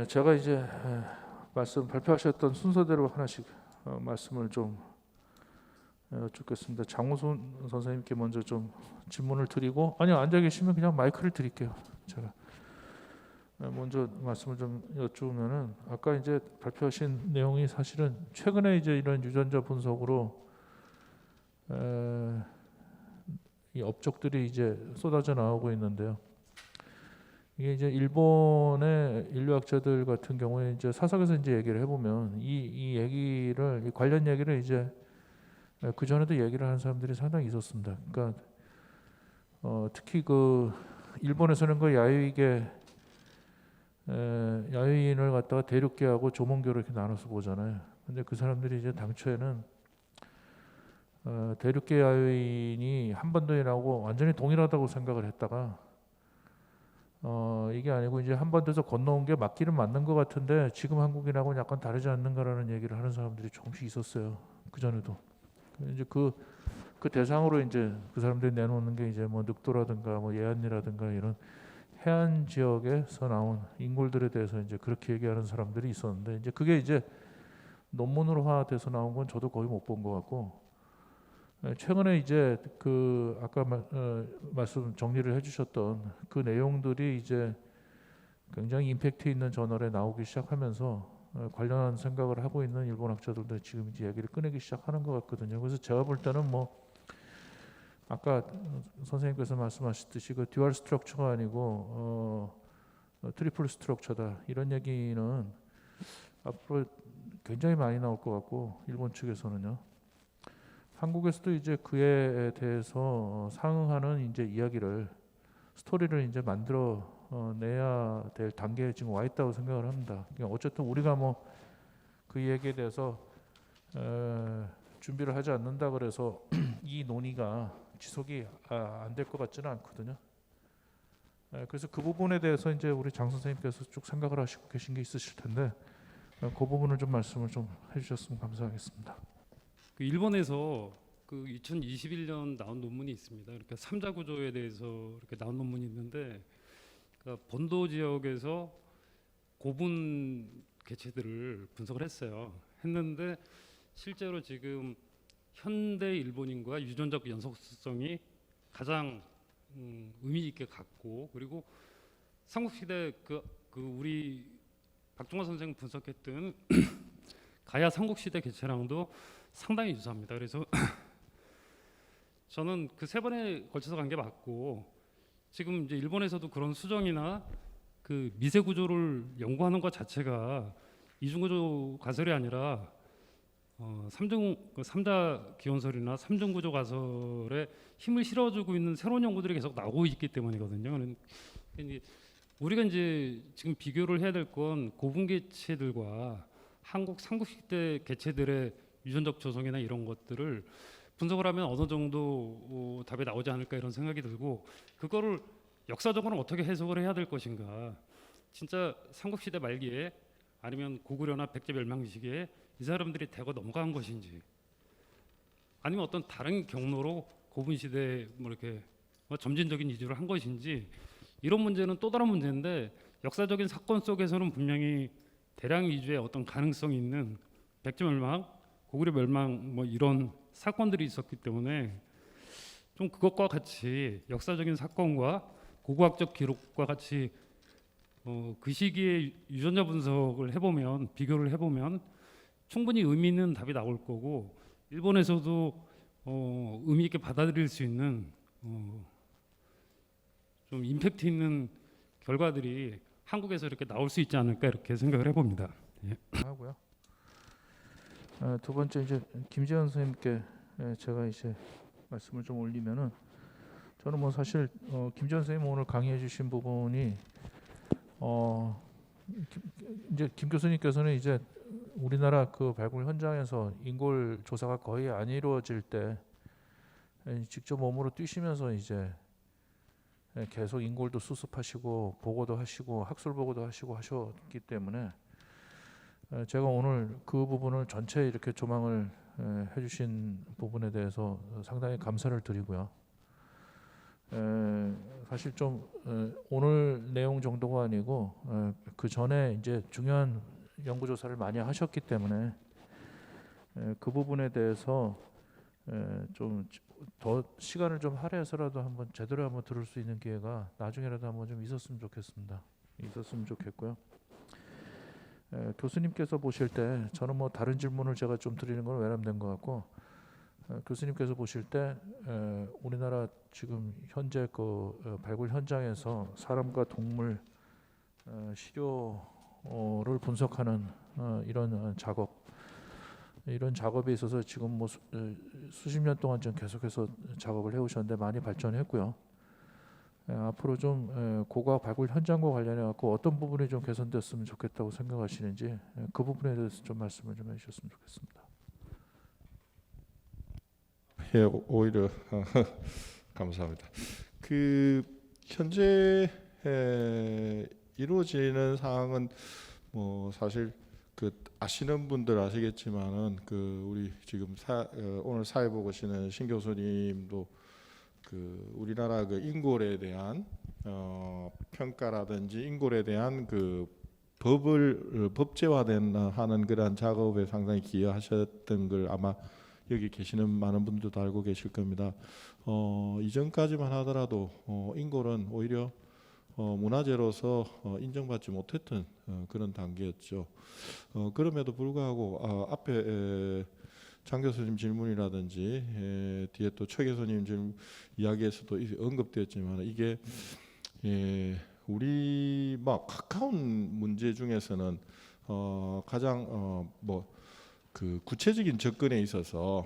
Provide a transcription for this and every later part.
제가 이제 말씀 발표하셨던 순서대로 하나씩 말씀을 좀 여쭙겠습니다. 장우순 선생님께 먼저 좀 질문을 드리고, 아니요, 앉아 계시면 그냥 마이크를 드릴게요. 제가 먼저 말씀을 좀 여쭈면은, 아까 이제 발표하신 내용이 사실은 최근에 이제 이런 유전자 분석으로 이 업적들이 이제 쏟아져 나오고 있는데요. 이게 이제 일본의 인류학자들 같은 경우에 이제 사석에서 이제 얘기를 해보면 이 얘기를, 이 관련 얘기를 이제 그 전에도 얘기를 하는 사람들이 상당히 있었습니다. 그러니까 특히 그 일본에서는 그 야유인을 갖다가 대륙계하고 조mon교로 이렇게 나눠서 보잖아요. 근데 그 사람들이 이제 당초에는 대륙계 야유인이 한반도인하고 완전히 동일하다고 생각을 했다가 이게 아니고 이제 한반도에서 건너온 게 맞기는 맞는 것 같은데 지금 한국인하고는 약간 다르지 않는가라는 얘기를 하는 사람들이 조금씩 있었어요. 그 전에도. 이제 그 대상으로 이제 그 사람들이 내놓는 게 이제 뭐 늑도라든가 뭐 예안리라든가 이런 해안 지역에서 나온 인골들에 대해서 이제 그렇게 얘기하는 사람들이 있었는데, 이제 그게 이제 논문으로화돼서 나온 건 저도 거의 못 본 것 같고, 최근에 이제 그 아까 말씀 정리를 해주셨던 그 내용들이 이제 굉장히 임팩트 있는 저널에 나오기 시작하면서 관련한 생각을 하고 있는 일본 학자들도 지금 이제 얘기를 꺼내기 시작하는 것 같거든요. 그래서 제가 볼 때는 뭐 아까 선생님께서 말씀하셨듯이 그 듀얼 스트럭처가 아니고 트리플 스트럭처다, 이런 얘기는 앞으로 굉장히 많이 나올 것 같고, 일본 측에서는요. 한국에서도 이제 그에 대해서 상응하는 이제 이야기를, 스토리를 이제 만들어 내야 될 단계에 지금 와 있다고 생각을 합니다. 그러니까 어쨌든 우리가 뭐 그 얘기에 대해서 준비를 하지 않는다 그래서 이 논의가 지속이 안 될 것 같지는 않거든요. 그래서 그 부분에 대해서 이제 우리 장 선생님께서 쭉 생각을 하시고 계신 게 있으실 텐데, 그 부분을 좀 말씀을 좀 해주셨으면 감사하겠습니다. 그 일본에서 그 2021년 나온 논문이 있습니다. 이렇게 삼자 구조에 대해서 이렇게 나온 논문이 있는데, 그러니까 본도 지역에서 고분 개체들을 분석을 했는데 실제로 지금 현대 일본인과 유전적 연속성이 가장 의미 있게 같고, 그리고 삼국시대 그 우리 박종화 선생 분석했던 가야 삼국시대 개체랑도 상당히 유사합니다. 그래서 저는 그 세 번에 걸쳐서 간 게 맞고, 지금 이제 일본에서도 그런 수정이나 그 미세 구조를 연구하는 것 자체가 이중구조 가설이 아니라 삼자 기원설이나 삼중구조 가설에 힘을 실어주고 있는 새로운 연구들이 계속 나오고 있기 때문이거든요. 그러니까 우리가 이제 지금 비교를 해야 될 건 고분 개체들과 한국 삼국시대 개체들의 유전적 조성이나 이런 것들을 분석을 하면 어느 정도 답이 나오지 않을까, 이런 생각이 들고, 그거를 역사적으로는 어떻게 해석을 해야 될 것인가. 진짜 삼국시대 말기에 아니면 고구려나 백제 멸망 시기에 이 사람들이 대거 넘어간 것인지, 아니면 어떤 다른 경로로 고분 시대에 뭐 이렇게 점진적인 이주를 한 것인지, 이런 문제는 또 다른 문제인데, 역사적인 사건 속에서는 분명히 대량 이주의 어떤 가능성이 있는 백제 멸망, 고구려 멸망 뭐 이런 사건들이 있었기 때문에 좀 그것과 같이 역사적인 사건과 고고학적 기록과 같이 그 시기에 유전자 분석을 해보면, 비교를 해보면 충분히 의미 있는 답이 나올 거고, 일본에서도 의미 있게 받아들일 수 있는 좀 임팩트 있는 결과들이 한국에서 이렇게 나올 수 있지 않을까, 이렇게 생각을 해봅니다. 예. 하고요. 두 번째 이제 김재현 선생님께 제가 이제 말씀을 좀 올리면은, 저는 뭐 사실 김재현 선생님 오늘 강의해 주신 부분이 이제 김 교수님께서는 이제 우리나라 그 발굴 현장에서 인골 조사가 거의 안 이루어질 때 직접 몸으로 뛰시면서 이제 계속 인골도 수습하시고 보고도 하시고 학술 보고도 하시고 하셨기 때문에, 제가 오늘 그 부분을 전체 이렇게 조망을 해주신 부분에 대해서 상당히 감사를 드리고요. 사실 좀 오늘 내용 정도가 아니고 그 전에 이제 중요한 연구 조사를 많이 하셨기 때문에 그 부분에 대해서 좀 더 시간을 좀 할애해서라도 한번 제대로 한번 들을 수 있는 기회가 나중에라도 한번 좀 있었으면 좋겠습니다. 있었으면 좋겠고요. 교수님께서 보실 때 저는 뭐 다른 질문을 제가 좀 드리는 건 외람된 것 같고 교수님께서 보실 때 우리나라 지금 현재 그 발굴 현장에서 사람과 동물 시료를 분석하는 이런 작업에 있어서 지금 뭐 수십 년 동안 좀 계속해서 작업을 해오셨는데 많이 발전했고요. 앞으로 좀 고고학 발굴 현장과 관련해 갖고 어떤 부분이 좀 개선됐으면 좋겠다고 생각하시는지 그 부분에 대해서 좀 말씀을 좀 해주셨으면 좋겠습니다. 예, 오히려 감사합니다. 그 현재 이루어지는 사항은 뭐 사실 그 아시는 분들 아시겠지만은 그 우리 지금 오늘 사회 보시는 신 교수님도 그 우리나라 그 인골에 대한 평가라든지 인골에 대한 그 법제화된 하는 그러한 작업에 상당히 기여하셨던 걸 아마 여기 계시는 많은 분들도 알고 계실 겁니다. 이전까지만 하더라도 인골은 오히려 문화재로서 인정받지 못했던 그런 단계였죠. 그럼에도 불구하고 앞에 장 교수님 질문이라든지 뒤에 또 최 교수님 질문 이야기에서도 언급되었지만 이게 우리 막 가까운 문제 중에서는 가장 그 구체적인 접근에 있어서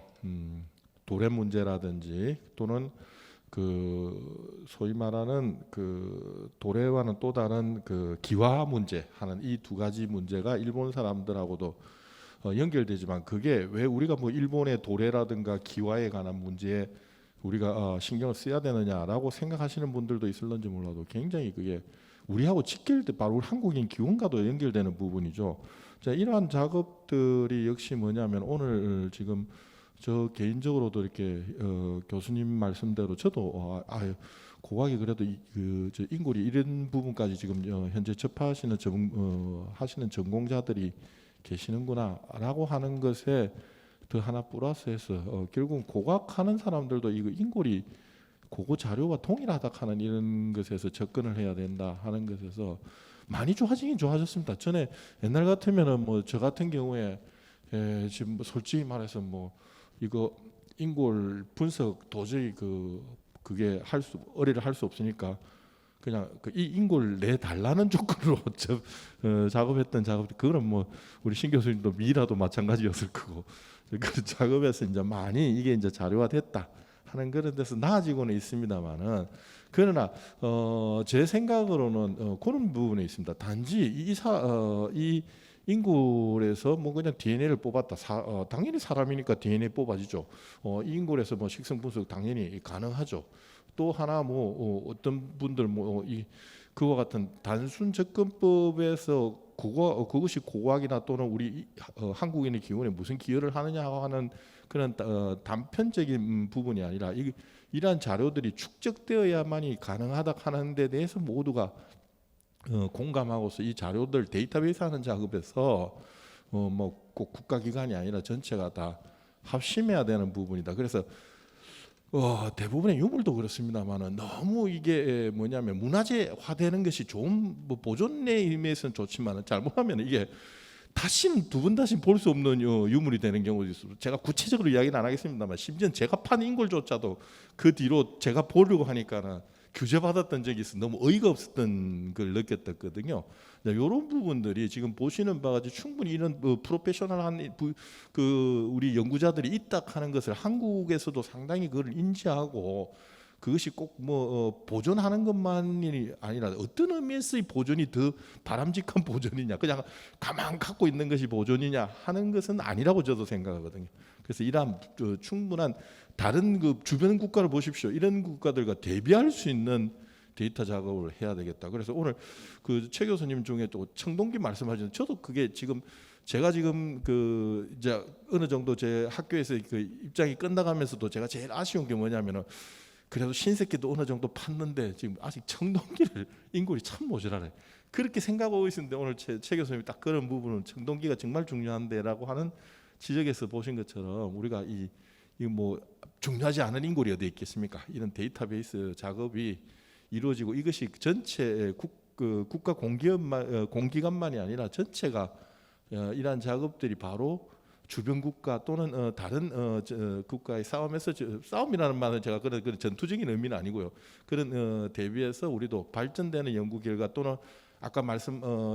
도래 문제라든지 또는 그 소위 말하는 그 도래와는 또 다른 그 기화 문제 하는 이 두 가지 문제가 일본 사람들하고도 연결되지만 그게 왜 우리가 뭐 일본의 도래라든가 기화에 관한 문제에 우리가 신경을 써야 되느냐라고 생각하시는 분들도 있을런지 몰라도 굉장히 그게 우리하고 직결돼 바로 우리 한국인 기원과도 연결되는 부분이죠. 자, 이러한 작업들이 역시 뭐냐면 오늘 지금 저 개인적으로도 이렇게 교수님 말씀대로 저도 고학이 그래도 저 인골이 이런 부분까지 지금 현재 접하시는 하시는 전공자들이 계시는구나라고 하는 것에 더 하나 플러스해서 결국 고학하는 사람들도 이거 인골이 고고 자료와 동일하다 하는 이런 것에서 접근을 해야 된다 하는 것에서 많이 좋아지긴 좋아졌습니다. 전에 옛날 같으면은 뭐 저 같은 경우에 지금 뭐 솔직히 말해서 뭐 이거 인골 분석 도저히 그게 의뢰를 할 수 없으니까 그냥 이 인골 내 달라는 조건으로 작업했던 작업 그거는 뭐 우리 신 교수님도 미라도 마찬가지였을 거고 그 작업에서 이제 많이 이게 이제 자료화됐다 하는 그런 데서 나아지고는 있습니다만은 그러나 제 생각으로는 그런 부분에 있습니다. 단지 이 인골에서 뭐 그냥 DNA를 뽑았다. 당연히 사람이니까 DNA 뽑아지죠. 이 인골에서 뭐 식성 분석 당연히 가능하죠. 또 하나 뭐 어떤 분들 뭐 그와 같은 단순 접근법에서 그것이 고고학이나 또는 우리 한국인의 기원에 무슨 기여를 하느냐 하는 그런 단편적인 부분이 아니라 이러한 자료들이 축적되어야만이 가능하다 하는 데 대해서 모두가 공감하고서 이 자료들 데이터베이스 하는 작업에서 뭐 꼭 국가기관이 아니라 전체가 다 합심해야 되는 부분이다. 그래서 대부분의 유물도 그렇습니다만은 너무 이게 뭐냐면 문화재화되는 것이 좋은 뭐 보존의 의미에서는 좋지만은 잘못하면 이게 다시는 두 번 다시 볼 수 없는 유물이 되는 경우도 있어요. 제가 구체적으로 이야기는 안 하겠습니다만 심지어 제가 판 인골조차도 그 뒤로 제가 보려고 하니까는 규제받았던 적이 있어 너무 어이가 없었던 걸 느꼈거든요. 이런 부분들이 지금 보시는 바가 충분히 이런 프로페셔널한 우리 연구자들이 있다 하는 것을 한국에서도 상당히 그걸 인지하고 그것이 꼭 뭐 보존하는 것만이 아니라 어떤 의미에서의 보존이 더 바람직한 보존이냐 그냥 가만 갖고 있는 것이 보존이냐 하는 것은 아니라고 저도 생각하거든요. 그래서 이러한 충분한 다른 그 주변 국가를 보십시오. 이런 국가들과 대비할 수 있는 데이터 작업을 해야 되겠다. 그래서 오늘 그 최 교수님 중에 또 청동기 말씀하시는 저도 그게 지금 제가 지금 그 이제 어느 정도 제 학교에서 그 입장이 끝나가면서도 제가 제일 아쉬운 게 뭐냐면은 그래도 신세계도 어느 정도 팠는데 지금 아직 청동기를 인골이 참 모자라네. 그렇게 생각하고 있었는데 오늘 최 교수님이 딱 그런 부분은 청동기가 정말 중요한데라고 하는 지적에서 보신 것처럼 우리가 이 뭐 중요하지 않은 인골이 어디 있겠습니까? 이런 데이터베이스 작업이 이루어지고 이것이 전체 국가 공기관만이 아니라 전체가 이러한 작업들이 바로 주변 국가 또는 다른 국가의 싸움에서 싸움이라는 말은 제가 그런 전투적인 의미는 아니고요. 그런 대비해서 우리도 발전되는 연구 결과 또는 아까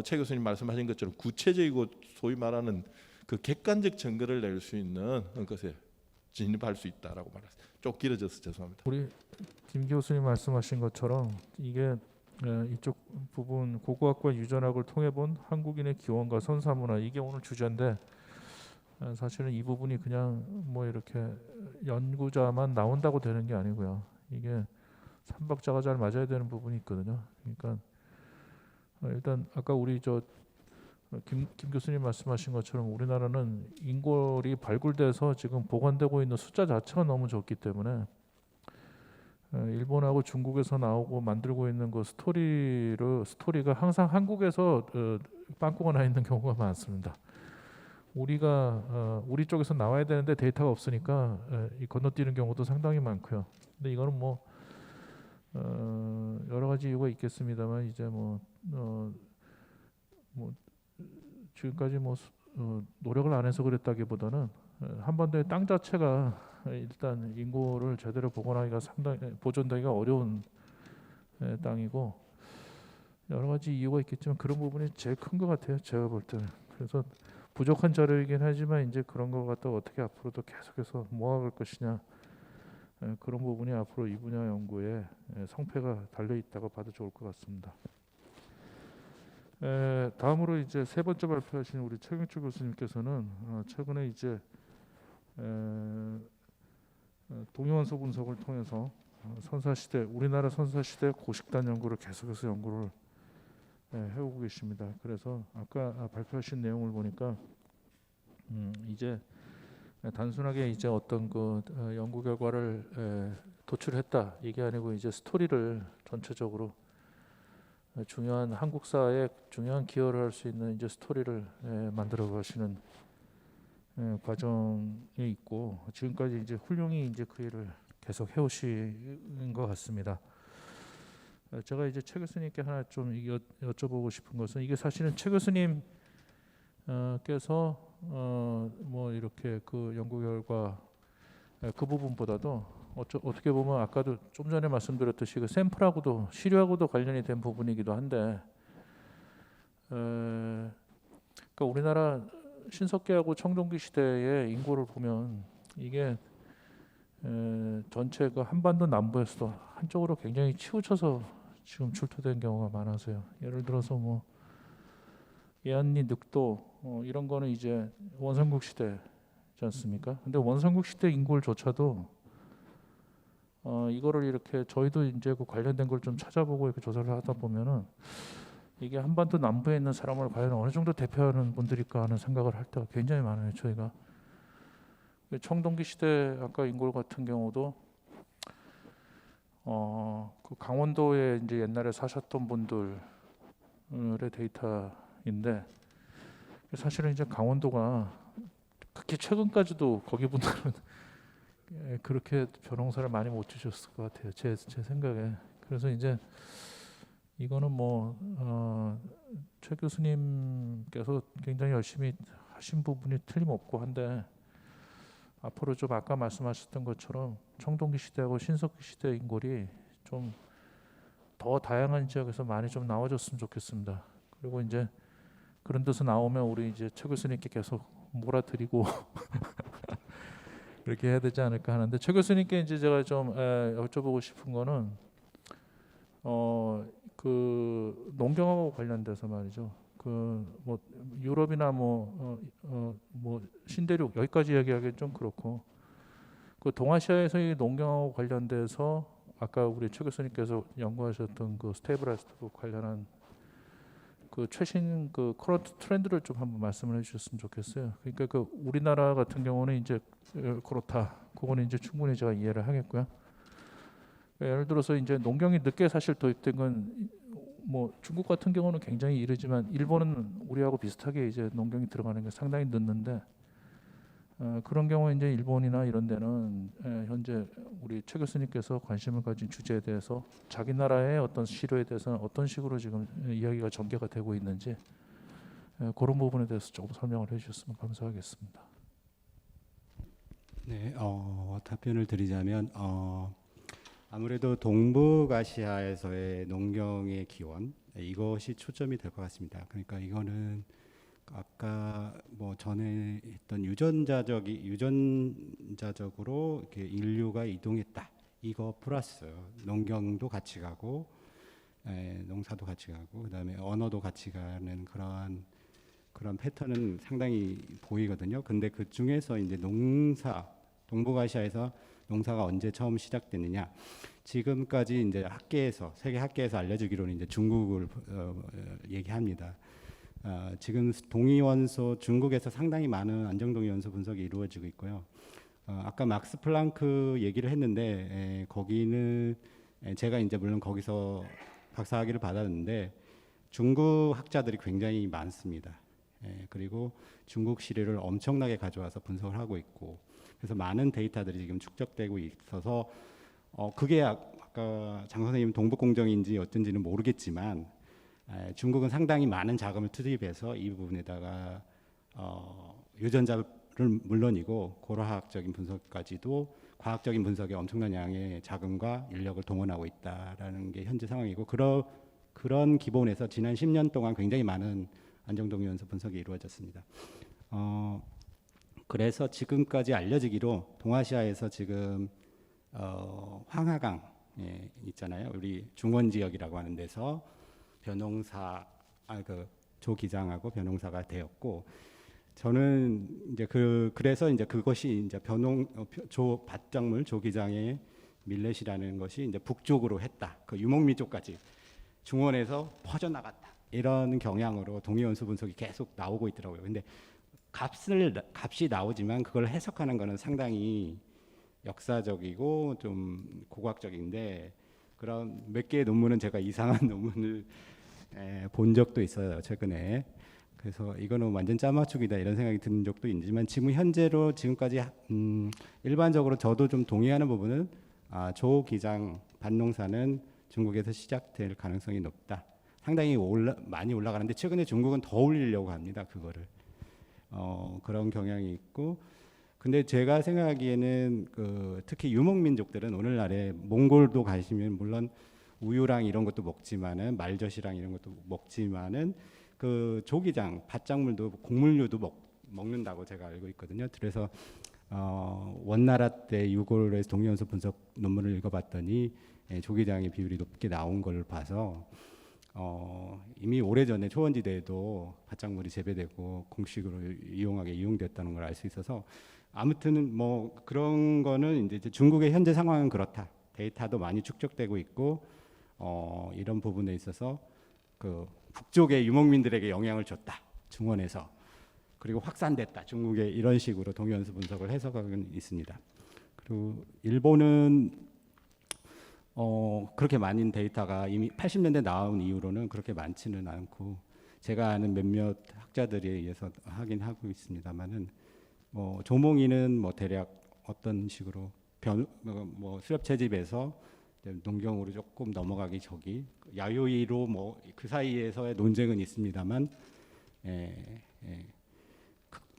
최 교수님 말씀하신 것처럼 구체적이고 소위 말하는 그 객관적 증거를 낼 수 있는 것에 진입할 수 있다라고 말했어요. 좀 길어져서 죄송합니다. 우리 김 교수님 말씀하신 것처럼 이게 이쪽 부분 고고학과 유전학을 통해 본 한국인의 기원과 선사문화 이게 오늘 주제인데 사실은 이 부분이 그냥 뭐 이렇게 연구자만 나온다고 되는 게 아니고요. 이게 삼박자가 잘 맞아야 되는 부분이 있거든요. 그러니까 일단 아까 우리 김 교수님 말씀하신 것처럼 우리나라는 인골이 발굴돼서 지금 보관되고 있는 숫자 자체가 너무 적기 때문에 일본하고 중국에서 나오고 만들고 있는 그 스토리가 항상 한국에서 빵꾸가 나 있는 경우가 많습니다. 우리 쪽에서 나와야 되는데 데이터가 없으니까 이 건너뛰는 경우도 상당히 많고요. 근데 이거는 뭐 여러 가지 이유가 있겠습니다만 이제 뭐 지금까지 노력을 안 해서 그랬다기보다는 한반도의 땅 자체가 일단 인고를 제대로 복원하기가 상당히 보존되기가 어려운 땅이고 여러 가지 이유가 있겠지만 그런 부분이 제일 큰 것 같아요. 제가 볼 때는. 그래서 부족한 자료이긴 하지만 이제 그런 거 갖다 어떻게 앞으로도 계속해서 모아갈 것이냐 그런 부분이 앞으로 이 분야 연구에 성패가 달려 있다고 봐도 좋을 것 같습니다. 다음으로 이제 세 번째 발표하신 우리 최경주 교수님께서는 최근에 이제 동위원소 분석을 통해서 선사시대 우리나라 선사시대 고식단 연구를 계속해서 연구를 해오고 계십니다. 그래서 아까 발표하신 내용을 보니까 이제 단순하게 이제 어떤 그 연구 결과를 도출했다 이게 아니고 이제 스토리를 전체적으로 중요한 한국사에 중요한 기여를 할 수 있는 이제 스토리를 만들어 가시는 과정이 있고 지금까지 이제 훌륭히 이제 그 일을 계속 해오신 것 같습니다. 제가 이제 최 교수님께 하나 좀 여쭤보고 싶은 것은 이게 사실은 최 교수님께서 뭐 이렇게 그 연구 결과 그 부분보다도 어떻게 보면 아까도 좀 전에 말씀드렸듯이 그 샘플하고도 시료하고도 관련이 된 부분이기도 한데 그러니까 우리나라 신석기하고 청동기 시대의 인고를 보면 이게 전체 그 한반도 남부에서도 한쪽으로 굉장히 치우쳐서 지금 출토된 경우가 많아서요. 예를 들어서 뭐 예안리 늑도 이런 거는 이제 원삼국 시대지 않습니까? 근데 원삼국 시대 인골조차도 이거를 이렇게 저희도 이제 그 관련된 걸 좀 찾아보고 이렇게 조사를 하다 보면은 이게 한반도 남부에 있는 사람을 과연 어느 정도 대표하는 분들일까 하는 생각을 할 때가 굉장히 많아요. 저희가 청동기 시대 아까 인골 같은 경우도 그 강원도에 이제 옛날에 사셨던 분들의 데이터인데 사실은 이제 강원도가 그렇게 최근까지도 거기 분들은 그렇게 벼농사를 많이 못 주셨을 것 같아요. 제 생각에. 그래서 이제 이거는 최 교수님께서 굉장히 열심히 하신 부분이 틀림없고 한데 앞으로 좀 아까 말씀하셨던 것처럼 청동기 시대하고 신석기 시대 인골이 좀 더 다양한 지역에서 많이 좀 나와줬으면 좋겠습니다. 그리고 이제 그런 데서 나오면 우리 이제 최 교수님께 계속 몰아드리고 그렇게 해야 되지 않을까 하는데 최 교수님께 이제 제가 좀 여쭤보고 싶은 거는 그 농경하고 관련돼서 말이죠. 그 뭐 유럽이나 뭐 신대륙 여기까지 얘기하기는 좀 그렇고 그 동아시아에서의 농경하고 관련돼서 아까 우리 최 교수님께서 연구하셨던 그 스테이블라이스트 관련한 그 최신 그 커런트 트렌드를 좀 한번 말씀을 해주셨으면 좋겠어요. 그러니까 그 우리나라 같은 경우는 이제 그렇다. 그거는 이제 충분히 제가 이해를 하겠고요. 예를 들어서 이제 농경이 늦게 사실 도입된 건 뭐 중국 같은 경우는 굉장히 이르지만 일본은 우리하고 비슷하게 이제 농경이 들어가는 게 상당히 늦는데 그런 경우에 이제 일본이나 이런 데는 현재 우리 최 교수님께서 관심을 가진 주제에 대해서 자기 나라의 어떤 시료에 대해서는 어떤 식으로 지금 이야기가 전개가 되고 있는지 그런 부분에 대해서 조금 설명을 해주셨으면 감사하겠습니다. 네, 답변을 드리자면 아무래도 동북아시아에서의 농경의 기원 이것이 초점이 될 것 같습니다. 그러니까 이거는 아까 뭐 전에 했던 유전자적으로 이렇게 인류가 이동했다. 이거 플러스 농경도 같이 가고 농사도 같이 가고 그다음에 언어도 같이 가는 그런 패턴은 상당히 보이거든요. 근데 그 중에서 이제 동북아시아에서 농사가 언제 처음 시작됐느냐? 지금까지 이제 세계 학계에서 알려지기로는 이제 중국을 얘기합니다. 지금 동위원소 중국에서 상당히 많은 안정동위원소 분석이 이루어지고 있고요. 아까 막스 플랑크 얘기를 했는데 거기는 제가 이제 물론 거기서 박사학위를 받았는데 중국 학자들이 굉장히 많습니다. 그리고 중국 시료를 엄청나게 가져와서 분석을 하고 있고 그래서 많은 데이터들이 지금 축적되고 있어서 그게 아까 장 선생님 동북공정인지 어쩐지는 모르겠지만 중국은 상당히 많은 자금을 투입해서 이 부분에다가 유전자를 물론이고 고라학적인 분석까지도 과학적인 분석에 엄청난 양의 자금과 인력을 동원하고 있다라는 게 현재 상황이고 그런 기본에서 지난 10년 동안 굉장히 많은 안정동위원소 분석이 이루어졌습니다. 그래서 지금까지 알려지기로 동아시아에서 지금 황하강 있잖아요. 우리 중원 지역이라고 하는 데서 조 기장하고 벼농사가 되었고 저는 이제 그래서 이제 그것이 이제 조 밭작물 조 기장의 밀렛이라는 것이 이제 북쪽으로 했다. 그 유목민 쪽까지 중원에서 퍼져나갔다. 이런 경향으로 동위원소 분석이 계속 나오고 있더라고요. 근데 값이 나오지만 그걸 해석하는 거는 상당히 역사적이고 좀 고고학적인데 그런 몇 개의 논문은 제가 이상한 논문을 본 적도 있어요 최근에. 그래서 이거는 완전 짜맞추기다 이런 생각이 드는 적도 있지만 지금 현재로 지금까지 일반적으로 저도 좀 동의하는 부분은 조 기장 밭농사는 중국에서 시작될 가능성이 높다. 상당히 많이 올라가는데 최근에 중국은 더 올리려고 합니다 그거를. 그런 경향이 있고 근데 제가 생각하기에는 특히 유목민족들은 오늘날에 몽골도 가시면 물론 우유랑 이런 것도 먹지만은 말젓이랑 이런 것도 먹지만은 그 조기장 밭작물도 곡물류도 먹는다고 제가 알고 있거든요. 그래서 원나라 때 유골에서 동위원소 분석 논문을 읽어봤더니 조기장의 비율이 높게 나온 걸 봐서 이미 오래전에 초원지대에도 밭작물이 재배되고 공식으로 이용됐다는 걸 알 수 있어서 아무튼 뭐 그런 거는 이제 중국의 현재 상황은 그렇다. 데이터도 많이 축적되고 있고 이런 부분에 있어서 그 북쪽의 유목민들에게 영향을 줬다. 중원에서 그리고 확산됐다. 중국에 이런 식으로 동위원소 분석을 해석하고 있습니다. 그리고 일본은 그렇게 많은 데이터가 이미 80년대 나온 이후로는 그렇게 많지는 않고 제가 아는 몇몇 학자들에 의해서 하긴 하고 있습니다만은 뭐 조몽이는 뭐 대략 어떤 식으로 뭐 수렵 채집에서 농경으로 조금 넘어가기 저기 야요이로 뭐 그 사이에서의 논쟁은 있습니다만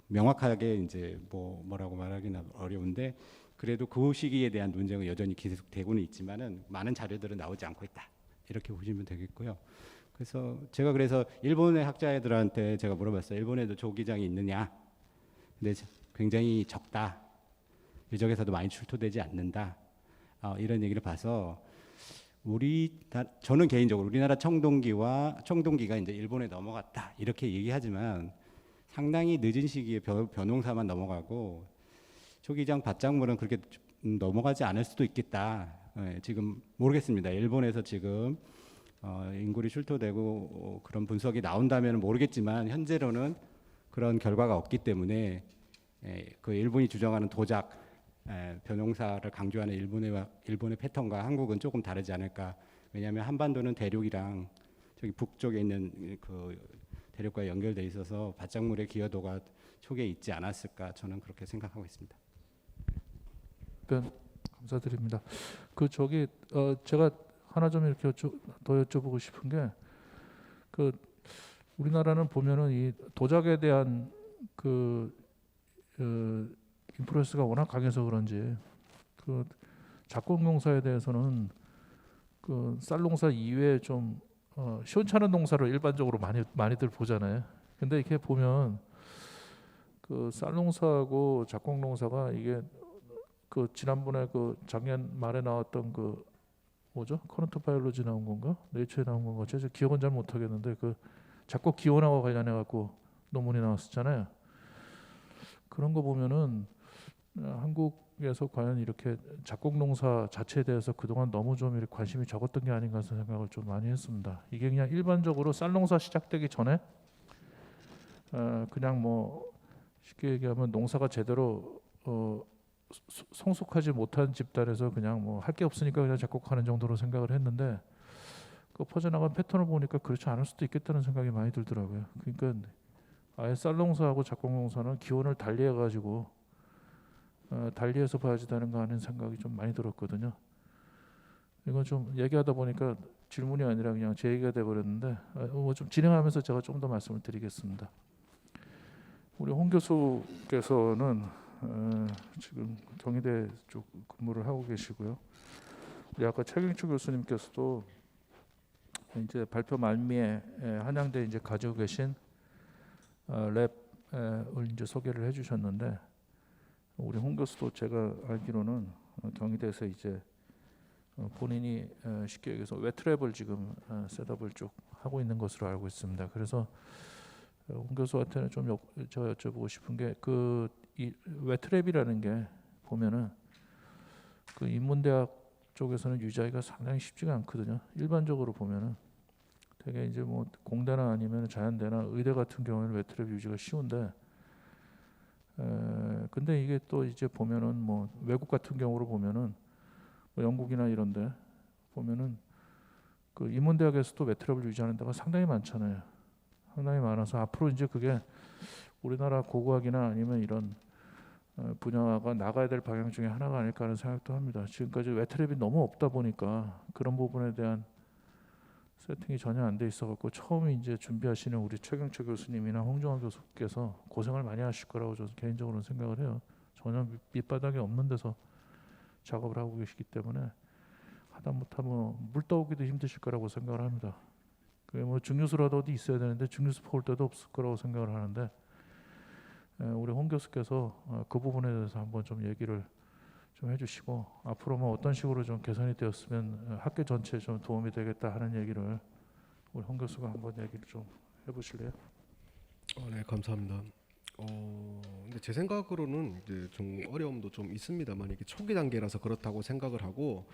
명확하게 이제 뭐라고 말하기는 어려운데 그래도 그 시기에 대한 논쟁은 여전히 계속되고는 있지만은 많은 자료들은 나오지 않고 있다 이렇게 보시면 되겠고요. 그래서 제가 일본의 학자들한테 제가 물어봤어요. 일본에도 조기장이 있느냐? 근데 굉장히 적다. 유적에서도 많이 출토되지 않는다. 이런 얘기를 봐서 저는 개인적으로 우리나라 청동기가 이제 일본에 넘어갔다 이렇게 얘기하지만 상당히 늦은 시기에 벼농사만 넘어가고 조기장 밭작물은 그렇게 넘어가지 않을 수도 있겠다. 지금 모르겠습니다. 일본에서 지금 인구리 출토되고 그런 분석이 나온다면 모르겠지만 현재로는 그런 결과가 없기 때문에 그 일본이 주장하는 도작 벼농사를 강조하는 일본의 패턴과 한국은 조금 다르지 않을까. 왜냐하면 한반도는 대륙이랑 저기 북쪽에 있는 그 대륙과 연결돼 있어서 밭작물의 기여도가 초기에 있지 않았을까, 저는 그렇게 생각하고 있습니다. 답변 감사드립니다. 그 저기 제가 하나 좀 이렇게 더 여쭤보고 싶은 게 그 우리나라는 보면은 이 도작에 대한 그 인플루언스가 워낙 강해서 그런지 그 작곡농사에 대해서는 그 쌀농사 이외에 좀 시원찮은 농사를 일반적으로 많이들 보잖아요. 근데 이렇게 보면 그 쌀농사하고 작곡농사가 이게 그 지난번에 그 작년 말에 나왔던 그 뭐죠? 커런트 바이올로지 나온 건가? 네이처에 나온 건가? 제가 기억은 잘 못하겠는데 그 작곡 기원하고 관련해 갖고 논문이 나왔었잖아요. 그런 거 보면은 한국에서 과연 이렇게 작곡 농사 자체에 대해서 그동안 너무 좀 이렇게 관심이 적었던 게 아닌가 생각을 좀 많이 했습니다. 이게 그냥 일반적으로 쌀 농사 시작되기 전에 그냥 뭐 쉽게 얘기하면 농사가 제대로 성숙하지 못한 집단에서 그냥 뭐 할 게 없으니까 그냥 작곡하는 정도로 생각을 했는데 그 퍼져나간 패턴을 보니까 그렇지 않을 수도 있겠다는 생각이 많이 들더라고요. 그러니까 아예 쌀농사하고 작곡농사는 기원을 달리해 가지고 달리해서 봐야지 되는 거 하는 생각이 좀 많이 들었거든요. 이건 좀 얘기하다 보니까 질문이 아니라 그냥 제 얘기가 돼버렸는데 뭐 좀 진행하면서 제가 좀 더 말씀을 드리겠습니다. 우리 홍 교수께서는 지금 경희대 쪽 근무를 하고 계시고요. 우리 아까 최경추 교수님께서도 이제 발표 말미에 한양대 이제 가지고 계신 랩을 이제 소개를 해주셨는데 우리 홍 교수도 제가 알기로는 경희대에서 이제 본인이 쉽게 얘기해서 웨트랩을 지금 셋업을 쭉 하고 있는 것으로 알고 있습니다. 그래서 홍 교수한테는 좀 여쭤보고 싶은 게 그 이 웨트랩이라는 게 보면은 그 인문대학 쪽에서는 유지하기가 상당히 쉽지가 않거든요. 일반적으로 보면은 되게 이제 뭐 공대나 아니면 자연대나 의대 같은 경우에는 웨트랩 유지가 쉬운데 근데 이게 또 이제 보면은 뭐 외국 같은 경우로 보면은 뭐 영국이나 이런데 보면은 그 인문대학에서도 웨트랩을 유지하는 데가 상당히 많잖아요. 상당히 많아서 앞으로 이제 그게 우리나라 고고학이나 아니면 이런 분야가 나가야 될 방향 중에 하나가 아닐까 하는 생각도 합니다. 지금까지 웨트랩이 너무 없다 보니까 그런 부분에 대한 세팅이 전혀 안 돼 있어갖고 처음 이제 준비하시는 우리 최경철 교수님이나 홍종환 교수께서 고생을 많이 하실 거라고 저는 개인적으로는 생각을 해요. 전혀 밑바닥이 없는 데서 작업을 하고 계시기 때문에 하다못해 뭐 물 떠오기도 힘드실 거라고 생각을 합니다. 그게 뭐 증류수라도 어디 있어야 되는데 증류수 퍼올 데도 없을 거라고 생각을 하는데 우리 홍 교수께서 그 부분에 대해서 한번 좀 얘기를 좀 해주시고 앞으로 뭐 어떤 식으로 좀 개선이 되었으면 학계 전체에 좀 도움이 되겠다 하는 얘기를 우리 홍 교수가 한번 얘기를 좀 해보실래요? 네, 감사합니다. 근데 제 생각으로는 이제 좀 어려움도 좀 있습니다만 이게 초기 단계라서 그렇다고 생각을 하고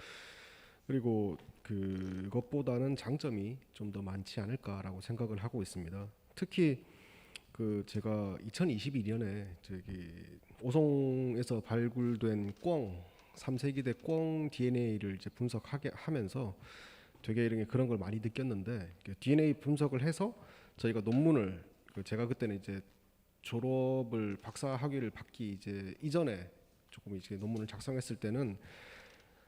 그리고 그것보다는 장점이 좀 더 많지 않을까라고 생각을 하고 있습니다. 특히 그 제가 2021년에 저기 오송에서 발굴된 꿩 3세기대 꿩 DNA를 이제 분석하게 하면서 되게 이런 그런 걸 많이 느꼈는데 DNA 분석을 해서 저희가 논문을 제가 그때는 이제 졸업을 박사 학위를 받기 이제 이전에 조금 이제 논문을 작성했을 때는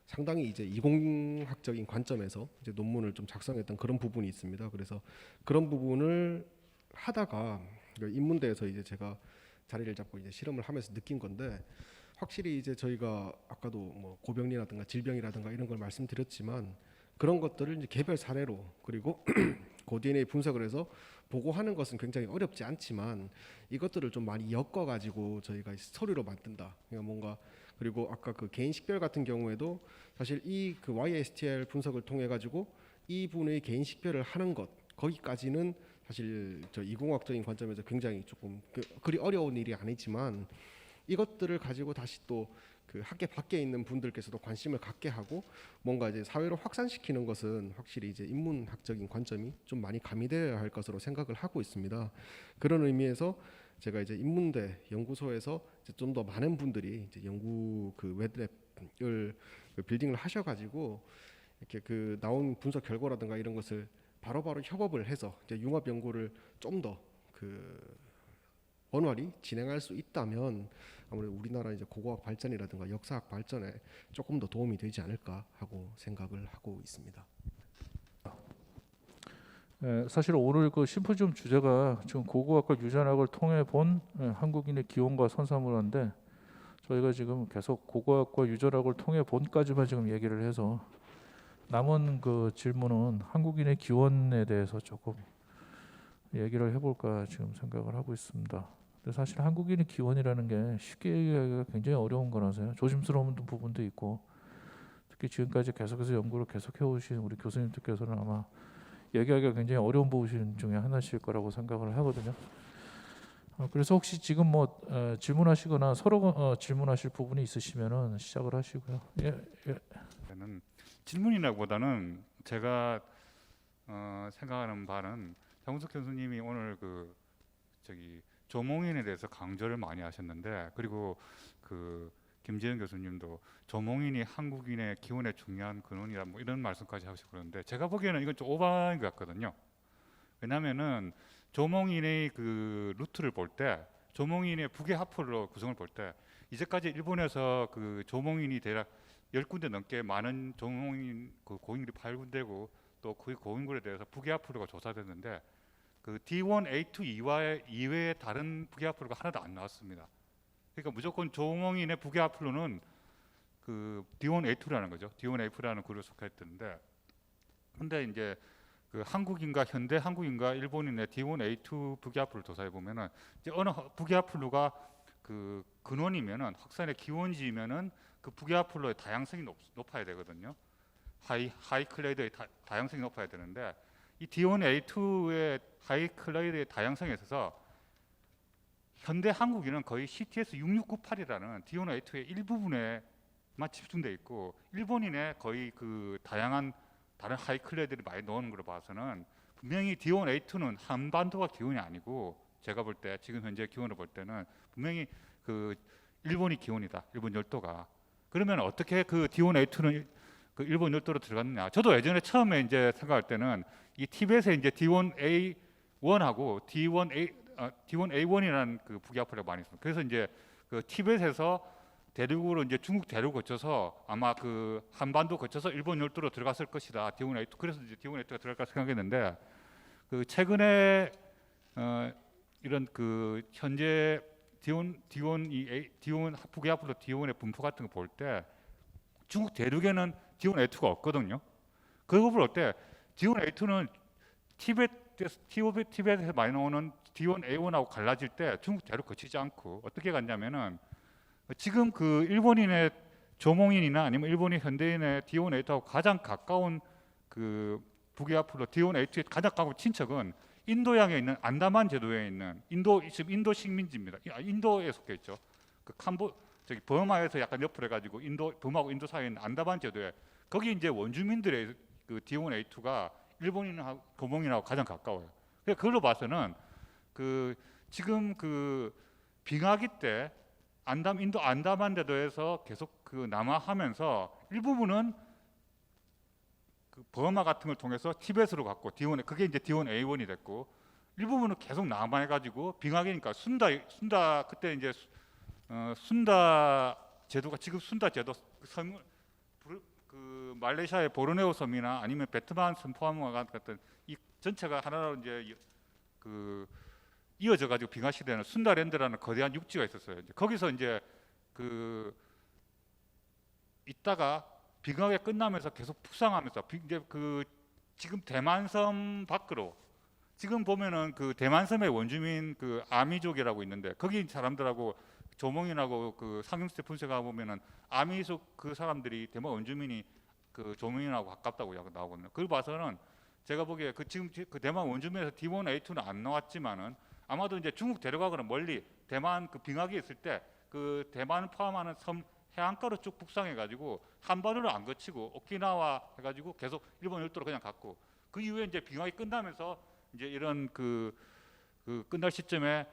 상당히 이제 이공학적인 관점에서 이제 논문을 좀 작성했던 그런 부분이 있습니다. 그래서 그런 부분을 하다가 인문대에서 이제 제가 자리를 잡고 이제 실험을 하면서 느낀 건데 확실히 이제 저희가 아까도 뭐 고병리라든가 질병이라든가 이런 걸 말씀드렸지만 그런 것들을 이제 개별 사례로 그리고 고 DNA 분석을 해서 보고하는 것은 굉장히 어렵지 않지만 이것들을 좀 많이 엮어 가지고 저희가 스토리로 만든다. 그러니까 뭔가 그리고 아까 그 개인 식별 같은 경우에도 사실 이 그 YSTL 분석을 통해 가지고 이분의 개인 식별을 하는 것 거기까지는 사실 저 이공학적인 관점에서 굉장히 조금 그리 어려운 일이 아니지만 이것들을 가지고 다시 또 그 학계 밖에 있는 분들께서도 관심을 갖게 하고 뭔가 이제 사회로 확산시키는 것은 확실히 이제 인문학적인 관점이 좀 많이 가미되어야 할 것으로 생각을 하고 있습니다. 그런 의미에서 제가 이제 인문대 연구소에서 좀 더 많은 분들이 이제 연구 그 웹랩을 그 빌딩을 하셔가지고 이렇게 그 나온 분석 결과라든가 이런 것을 바로바로 협업을 해서 이제 융합 연구를 좀 더 그 원활히 진행할 수 있다면 아무래도 우리나라 이제 고고학 발전이라든가 역사학 발전에 조금 더 도움이 되지 않을까 하고 생각을 하고 있습니다. 사실 오늘 그 심포지움 주제가 지금 고고학과 유전학을 통해 본 한국인의 기원과 선사문화인데 저희가 지금 계속 고고학과 유전학을 통해 본까지만 지금 얘기를 해서 남은 그 질문은 한국인의 기원에 대해서 조금 얘기를 해볼까 지금 생각을 하고 있습니다. 근데 사실 한국인의 기원이라는 게 쉽게 얘기하기가 굉장히 어려운 거라서요. 조심스러운 부분도 있고 특히 지금까지 계속해서 연구를 계속해 오신 우리 교수님들께서는 아마 얘기하기가 굉장히 어려운 부분 중에 하나실 거라고 생각을 하거든요. 그래서 혹시 지금 뭐 질문하시거나 서로 질문하실 부분이 있으시면은 시작을 하시고요. 예. 저는 질문이라기보다는 제가 생각하는 바는 정숙 교수님이 오늘 그 저기 조몽인에 대해서 강조를 많이 하셨는데 그리고 그 김재현 교수님도 조몽인이 한국인의 기원의 중요한 근원이라 뭐 이런 말씀까지 하시고 그러는데 제가 보기에는 이건 좀 오버인 것 같거든요. 왜냐하면은 조몽인의 그 루트를 볼 때 조몽인의 북의 하프로 구성을 볼 때 이제까지 일본에서 그 조몽인이 대략 10군데 넘게 많은 조몽인 그 고인물이 발굴되고 또 그 고인물에 대해서 북의 하프로가 조사됐는데 그 D1A2 이외에 다른 북의 하프로가 하나도 안 나왔습니다. 그러니까 무조건 조몽인의 북의 하프로는 그 D1A2라는 거죠. D1A2라는 그룹에 속했던데 근데 이제 그 한국인과 현대 한국인과 일본인의 D1A2 북의 하프를 조사해 보면은 이제 어느 북의 하프로가 그 근원이면은 확산의 기원지면은 그 북의 하프로의 다양성이 높아야 되거든요. 하이 클레이드의 다양성이 높아야 되는데 이 D1A2의 하이 클레이드의 다양성에 있어서 현대 한국인은 거의 CTS 6698이라는 D1A2의 일부분에만 집중돼 있고 일본인의 거의 그 다양한 다른 하이 클레이드를 많이 넣은 걸로 봐서는 분명히 D1A2는 한반도가 기원이 아니고 제가 볼 때 지금 현재 기원을 볼 때는 분명히 그 일본이 기원이다. 일본 열도가. 그러면 어떻게 그 D1A2는 그 일본 열도로 들어갔느냐? 저도 예전에 처음에 이제 생각할 때는 이 티벳에 이제 D1A1하고 D1A1이라는 그 북의 하프를 많이 씁니다. 그래서 이제 그 티벳에서 대륙으로 이제 중국 대륙 거쳐서 아마 그 한반도 거쳐서 일본 열도로 들어갔을 것이다. D1A2. 그래서 이제 D1A2가 들어갈까 생각했는데 그 최근에 이런 그 현재 D1 북의 하프로 D1의 분포 같은 거 볼 때 중국 대륙에는 D1A2가 없거든요. 그거 볼 때 D1A2는 티벳에서 많이 나오는 D1A1하고 갈라질 때 중국 대륙 거치지 않고 어떻게 갔냐면은 지금 그 일본인의 조몽인이나 아니면 일본인 현대인의 D1A2하고 가장 가까운 그 북의 앞으로 D1A2의 가장 가까운 친척은 인도양에 있는 안다만 제도에 있는 지금 인도 식민지입니다. 인도에 속해 있죠. 그 저기 버마에서 약간 옆으로 해가지고 버마하고 인도 사이에 있는 안다만 제도에 거기 이제 원주민들의 그 D1A2가 일본인하고 조몽인하고 가장 가까워요. 그러니까 그걸로 봐서는 그 지금 그 빙하기 때 인도 안다만 제도에서 계속 그 남하하면서 일부분은 그 버마 같은 걸 통해서 티벳으로 갔고 D1 그게 이제 D1A1이 됐고 일부분은 계속 남하해가지고 빙하기니까 순다 그때 이제 순다 제도가 지금 순다 제도 그 말레이시아의 보르네오 섬이나 아니면 베트남 섬 포함과 같은 이 전체가 하나로 이제 그 이어져 가지고 빙하 시대는 순다랜드라는 거대한 육지가 있었어요. 이제 거기서 이제 그 있다가 빙하가 끝나면서 계속 북상하면서 이제 그 지금 대만섬 밖으로 지금 보면은 그 대만섬의 원주민 그 아미족이라고 있는데 거기 사람들하고 조몽인하고 그 상경세 분석해 보면은 아미족 그 사람들이 대만 원주민이 그 조몽인하고 가깝다고 나오거든요. 그걸 봐서는 제가 보기에 그 지금 그 대만 원주민에서 D1A2는 안 나왔지만은 아마도 이제 중국 데려가거나 멀리 대만 그 빙하기에 있을 때 그 대만을 포함하는 섬 해안가로 쭉 북상해가지고 한반도를 안 거치고 오키나와 해가지고 계속 일본 열도로 그냥 갔고 그 이후에 이제 빙하기 끝나면서 이제 이런 그 끝날 시점에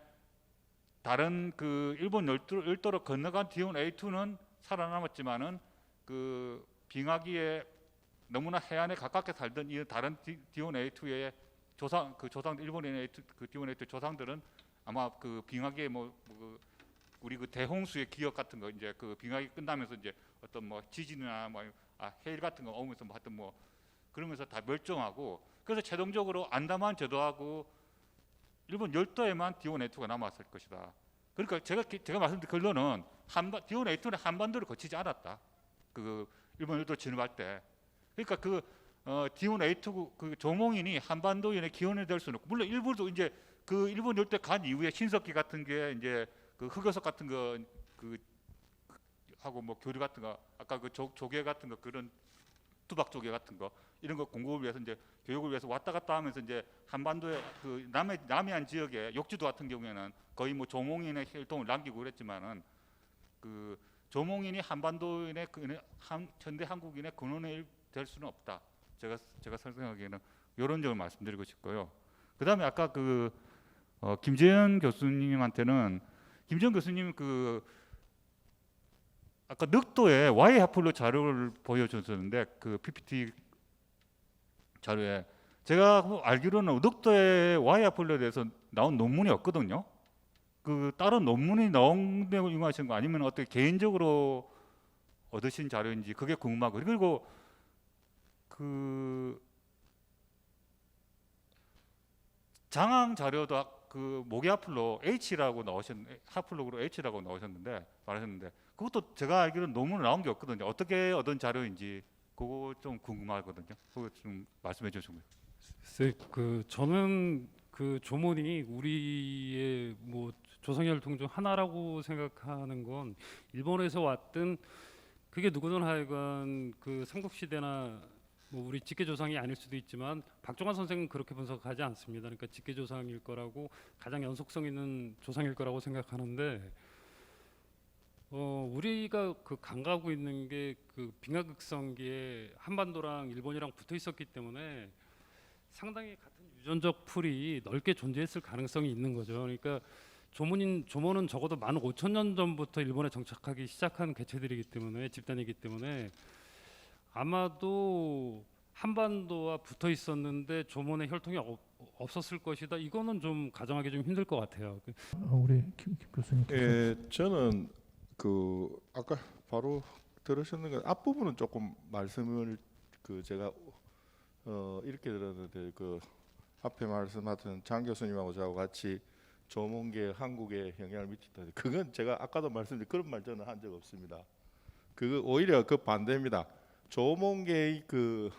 다른 그 일본 열도로 건너간 D1A2는 살아남았지만은 그 빙하기에 너무나 해안에 가깝게 살던 이 다른 D1A2의 조상 일본인 A2 그 D1A2 조상들은 아마 그 빙하기에 우리 그 대홍수의 기억 같은 거 이제 그 빙하기 끝나면서 이제 어떤 뭐 지진이나 해일 같은 거 오면서 뭐 하여튼 뭐 그러면서 다 멸종하고 그래서 최종적으로 안다만 제도하고 일본 열도에만 D1A2가 남았을 것이다. 그러니까 제가 말씀드린 결론은 D1A2는 한반도를 거치지 않았다. 그 일본 열도 진입할 때. 그러니까 그 D1A2 그 조몽인이 한반도인의 기원이 될 수는 없고 물론 일부도 이제 그 일본 열도에 간 이후에 신석기 같은 게 이제 그 흑요석 같은 거 그 하고 뭐 교류 같은 거 아까 그 조개 같은 거 그런 투박 조개 같은 거 이런 거 공급을 위해서 이제 교육을 위해서 왔다 갔다 하면서 이제 한반도의 그 남해안 지역의 욕지도 같은 경우에는 거의 뭐 조몽인의 혈통을 남기고 그랬지만은 그 조몽인이 한반도인의 현대 한국인의 근원이 될 수는 없다. 제가 생각하기에는 이런 점을 말씀드리고 싶고요. 그다음에 아까 그 김재현 교수님한테는 김재현 교수님 그 아까 늑도에 Y 하플로 자료를 보여줬었는데 그 PPT 자료에 제가 알기로는 늑도의 Y 하플로에 대해서 나온 논문이 없거든요. 그 다른 논문이 나온 내용 이용하신 거 아니면 어떻게 개인적으로 얻으신 자료인지 그게 궁금하고 그리고 그 장항 자료도 그 모기 하플로 H라고 하플로그로 H라고 말하셨는데 그것도 제가 알기로는 논문에 나온 게 없거든요. 어떻게 얻은 자료인지 그거 좀 궁금하거든요. 그거 좀 말씀해 주시면. 그 저는 그 조문이 우리의 뭐 조상혈통 중 하나라고 생각하는 건 일본에서 왔든 그게 누구든 하여간 그 삼국시대나 뭐 우리 직계조상이 아닐 수도 있지만 박종환 선생은 그렇게 분석하지 않습니다. 그러니까 직계조상일 거라고 가장 연속성 있는 조상일 거라고 생각하는데 우리가 그 간과하고 있는 게 그 빙하극성기에 한반도랑 일본이랑 붙어 있었기 때문에 상당히 같은 유전적 풀이 넓게 존재했을 가능성이 있는 거죠. 그러니까 조문은 적어도 15,000년 전부터 일본에 정착하기 시작한 개체들이기 때문에 집단이기 때문에 아마도 한반도와 붙어 있었는데 조문의 혈통이 없었을 것이다. 이거는 좀 가정하기 좀 힘들 것 같아요. 우리 김 교수님께서 예, 저는 그 아까 바로 들으셨는 건 앞부분은 조금 말씀을 그 제가 이렇게 들었는데 그 앞에 말씀하신 장 교수님하고 저하고 같이 조문계 한국에 영향을 미쳤다. 그건 제가 아까도 말씀드린 그런 말 저는 한 적 없습니다. 그거 오히려 그 반대입니다. 조문계의 그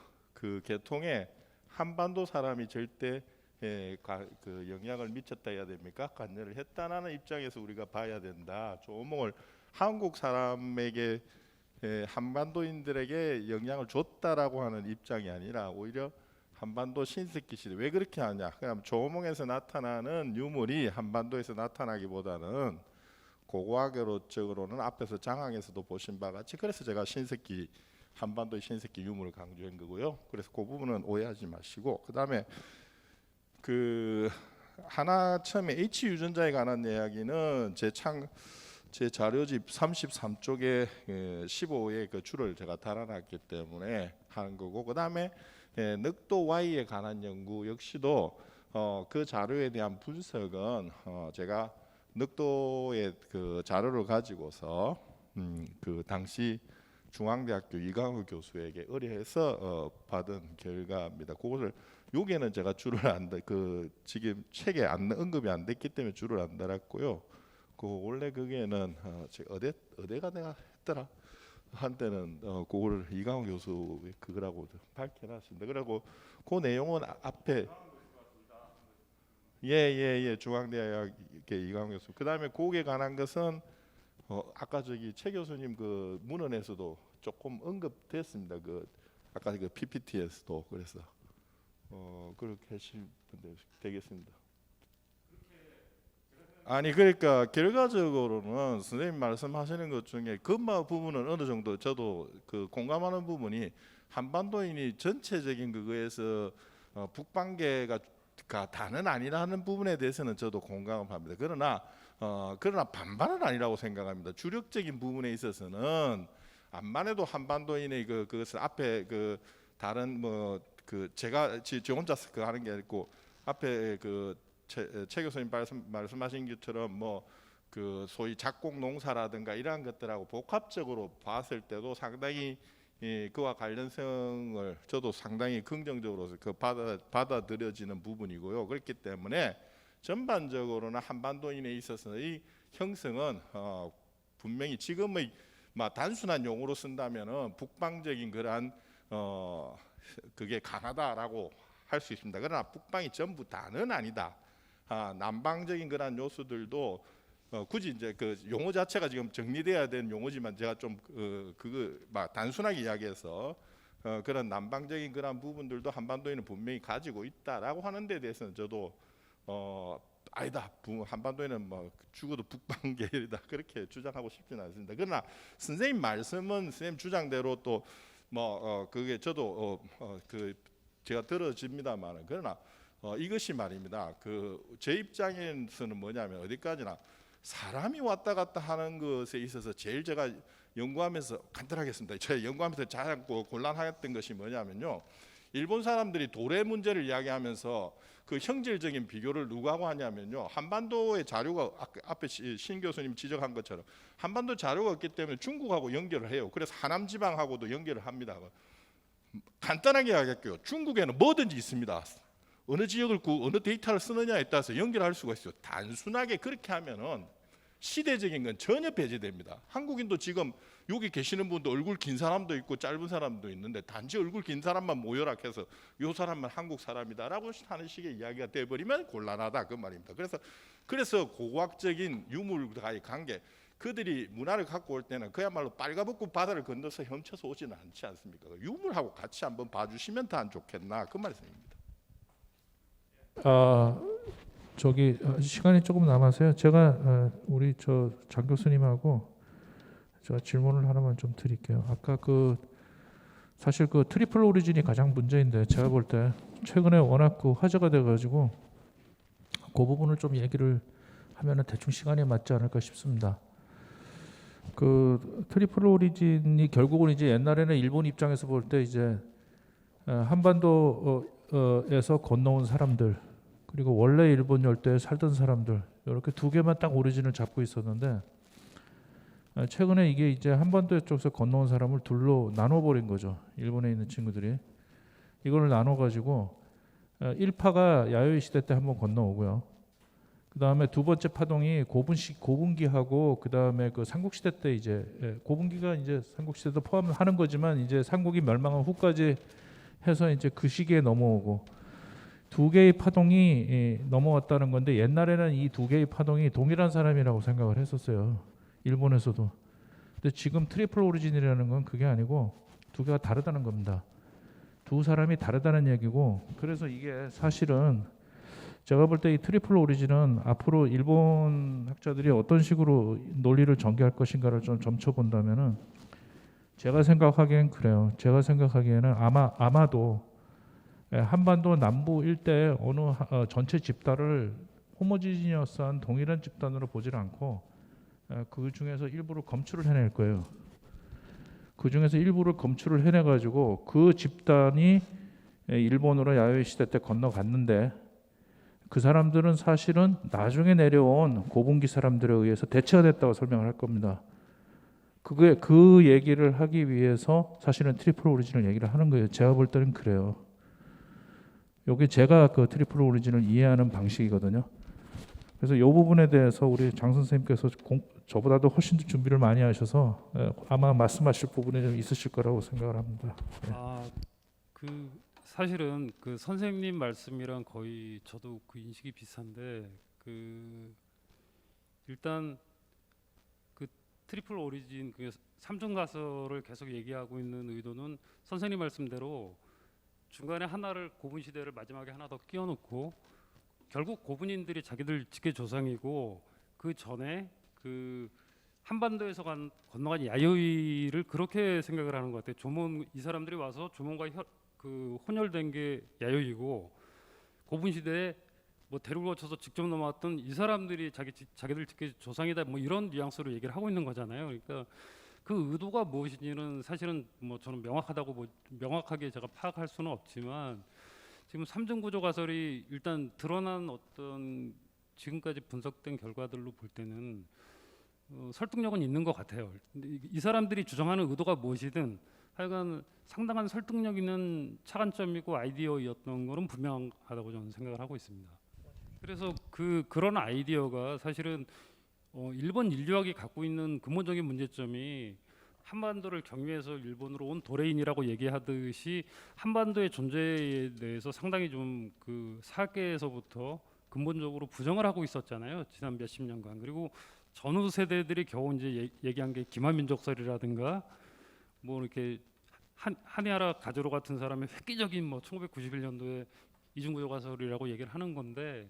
계통에 한반도 사람이 절대 그 영향을 미쳤다 해야 됩니까? 관여를 했다라는 입장에서 우리가 봐야 된다. 조몽을 한국 사람에게 한반도인들에게 영향을 줬다라고 하는 입장이 아니라 오히려 한반도 신석기 시대 왜 그렇게 하냐? 그냥 조몽에서 나타나는 유물이 한반도에서 나타나기보다는 고고학적으로는 앞에서 장항에서도 보신 바와 같이 그래서 제가 신석기 한반도의 신석기 유물을 강조한 거고요. 그래서 그 부분은 오해하지 마시고 그다음에 그 하나 처음에 H 유전자에 관한 이야기는 제 자료집 33쪽에 15의 그 줄을 제가 달아놨기 때문에 하는 거고 그다음에 늑도 Y에 관한 연구 역시도 그 자료에 대한 분석은 제가 늑도의 그 자료를 가지고서 그 당시 중앙대학교 이강우 교수에게 의뢰해서 받은 결과입니다. 그것을 여기에는 제가 줄을 지금 책에 언급이 안 됐기 때문에 줄을 안 달았고요. 그 원래 그게는 어디가 내가 했더라 한때는 그거를 이강우 교수 그거라고 밝혀놨습니다. 그리고 그 내용은 앞에 예 중앙대학의 이강우 교수. 그다음에 그에 관한 것은 아까 저기 최 교수님 그 문헌에서도 조금 언급됐습니다. 그 아까 그 PPT에서도 그래서 그렇게 하시면 되겠습니다. 아니 그러니까 결과적으로는 선생님 말씀하시는 것 중에 근마 부분은 어느 정도 저도 그 공감하는 부분이 한반도인이 전체적인 그거에서 북방계가 다는 아니라는 부분에 대해서는 저도 공감합니다. 그러나 그러나 반반은 아니라고 생각합니다. 주력적인 부분에 있어서는 암만 해도 한반도인의 그것을 앞에 그 다른 뭐 그 제가 저 혼자 그 하는 게 아니고 앞에 그 최 교수님 말씀하신 것처럼 뭐 그 소위 작곡 농사라든가 이러한 것들하고 복합적으로 봤을 때도 상당히 그와 관련성을 저도 상당히 긍정적으로 그 받아들여지는 부분이고요. 그렇기 때문에 전반적으로는 한반도인에 있어서의 형성은 분명히 지금의 단순한 용어로 쓴다면은 북방적인 그러한 그게 강하다라고 할 수 있습니다. 그러나 북방이 전부 다는 아니다. 남방적인 그러한 요소들도 굳이 이제 그 용어 자체가 지금 정리돼야 되는 용어지만 제가 좀 단순하게 이야기해서 그런 남방적인 그런 부분들도 한반도에는 분명히 가지고 있다라고 하는 데 대해서는 저도 아니다. 한반도에는 뭐 죽어도 북방 계열이다. 그렇게 주장하고 싶지는 않습니다. 그러나 선생님 말씀은 선생님 주장대로 또 그게 저도 제가 들어집니다만 그러나 이것이 말입니다. 제 입장에서는 뭐냐면 어디까지나 사람이 왔다 갔다 하는 것에 있어서 제일 제가 연구하면서 간단하겠습니다. 제가 연구하면서 가장 곤란했던 것이 뭐냐면요. 일본 사람들이 도래 문제를 이야기하면서 그 형질적인 비교를 누구하고 하냐면요. 한반도의 자료가 앞에 신 교수님 지적한 것처럼 한반도 자료가 없기 때문에 중국하고 연결을 해요. 그래서 하남 지방하고도 연결을 합니다. 간단하게 이야기할게요. 중국에는 뭐든지 있습니다. 어느 지역을 어느 데이터를 쓰느냐에 따라서 연결할 수가 있어요. 단순하게 그렇게 하면은 시대적인 건 전혀 배제됩니다. 한국인도 지금 여기 계시는 분도 얼굴 긴 사람도 있고 짧은 사람도 있는데 단지 얼굴 긴 사람만 모여라 해서 이 사람만 한국 사람이다라고 하는 식의 이야기가 돼버리면 곤란하다 그 말입니다. 그래서 고고학적인 유물과의 관계 그들이 문화를 갖고 올 때는 그야말로 빨가벗고 바다를 건너서 헤엄쳐서 오지는 않지 않습니까? 유물하고 같이 한번 봐주시면 더 안 좋겠나 그 말씀입니다. 시간이 조금 남아서요. 제가 우리 장 교수님하고 제가 질문을 하나만 좀 드릴게요. 아까 사실 트리플 오리진이 가장 문제인데 제가 볼 때 최근에 워낙 화제가 돼가지고 그 부분을 좀 얘기를 하면은 대충 시간에 맞지 않을까 싶습니다. 트리플 오리진이 결국은 이제 옛날에는 일본 입장에서 볼 때 이제 한반도에서 건너온 사람들 그리고 원래 일본 열도에 살던 사람들 이렇게 두 개만 딱 오리진을 잡고 있었는데 최근에 이게 이제 한반도 쪽에서 건너온 사람을 둘로 나눠버린 거죠. 일본에 있는 친구들이 이걸 나눠가지고 1파가 야요이 시대 때 한번 건너오고요. 그 다음에 두 번째 파동이 고분기하고 그 다음에 삼국 시대 때 이제 고분기가 이제 삼국 시대도 포함하는 거지만 이제 삼국이 멸망한 후까지 해서 이제 그 시기에 넘어오고. 두 개의 파동이 넘어왔다는 건데 옛날에는 이 두 개의 파동이 동일한 사람이라고 생각을 했었어요. 일본에서도. 근데 지금 트리플 오리진이라는 건 그게 아니고 두 개가 다르다는 겁니다. 두 사람이 다르다는 얘기고 그래서 이게 사실은 제가 볼 때 이 트리플 오리진은 앞으로 일본 학자들이 어떤 식으로 논리를 전개할 것인가를 좀 점쳐본다면은 제가 생각하기엔 그래요. 제가 생각하기에는 아마도 한반도 남부 일대 어느 전체 집단을 호모지니어스한 동일한 집단으로 보질 않고 그 중에서 일부를 검출을 해낼 거예요. 그 중에서 일부를 검출을 해내가지고 그 집단이 일본으로 야요이 시대 때 건너갔는데 그 사람들은 사실은 나중에 내려온 고분기 사람들에 의해서 대체가 됐다고 설명을 할 겁니다. 그 얘기를 하기 위해서 사실은 트리플 오리진을 얘기를 하는 거예요. 제가 볼 때는 그래요. 여기 제가 트리플 오리진을 이해하는 방식이거든요. 그래서 이 부분에 대해서 우리 장 선생님께서 저보다도 훨씬 더 준비를 많이 하셔서 아마 말씀하실 부분이 좀 있으실 거라고 생각을 합니다. 사실은 선생님 말씀이랑 거의 저도 인식이 비슷한데 일단 트리플 오리진 삼중 가설을 계속 얘기하고 있는 의도는 선생님 말씀대로 중간에 하나를 고분 시대를 마지막에 하나 더 끼워놓고 결국 고분인들이 자기들 직계 조상이고 그 전에 한반도에서 건너간 야요이를 그렇게 생각을 하는 것 같아요. 이 사람들이 와서 조몬과 혼혈된 게 야요이고 고분 시대에 뭐 대륙을 거쳐서 직접 넘어왔던 이 사람들이 자기들 특히 조상이다 뭐 이런 뉘앙스로 얘기를 하고 있는 거잖아요. 그러니까 그 의도가 무엇인지는 사실은 뭐 저는 명확하게 제가 파악할 수는 없지만 지금 삼중구조 가설이 일단 드러난 어떤 지금까지 분석된 결과들로 볼 때는 설득력은 있는 것 같아요. 근데 이 사람들이 주장하는 의도가 무엇이든 하여간 상당한 설득력 있는 차관점이고 아이디어였던 것은 분명하다고 저는 생각을 하고 있습니다. 그래서 그런 아이디어가 사실은 일본 인류학이 갖고 있는 근본적인 문제점이 한반도를 경유해서 일본으로 온 도레인이라고 얘기하듯이 한반도의 존재에 대해서 상당히 좀 그 사계에서부터 근본적으로 부정을 하고 있었잖아요. 지난 몇십 년간. 그리고 전후 세대들이 겨우 이제 얘기한 게 기만민족설이라든가 뭐 이렇게 하니하라 가조로 같은 사람의 획기적인 뭐 1991년도에 이중구조 가설이라고 얘기를 하는 건데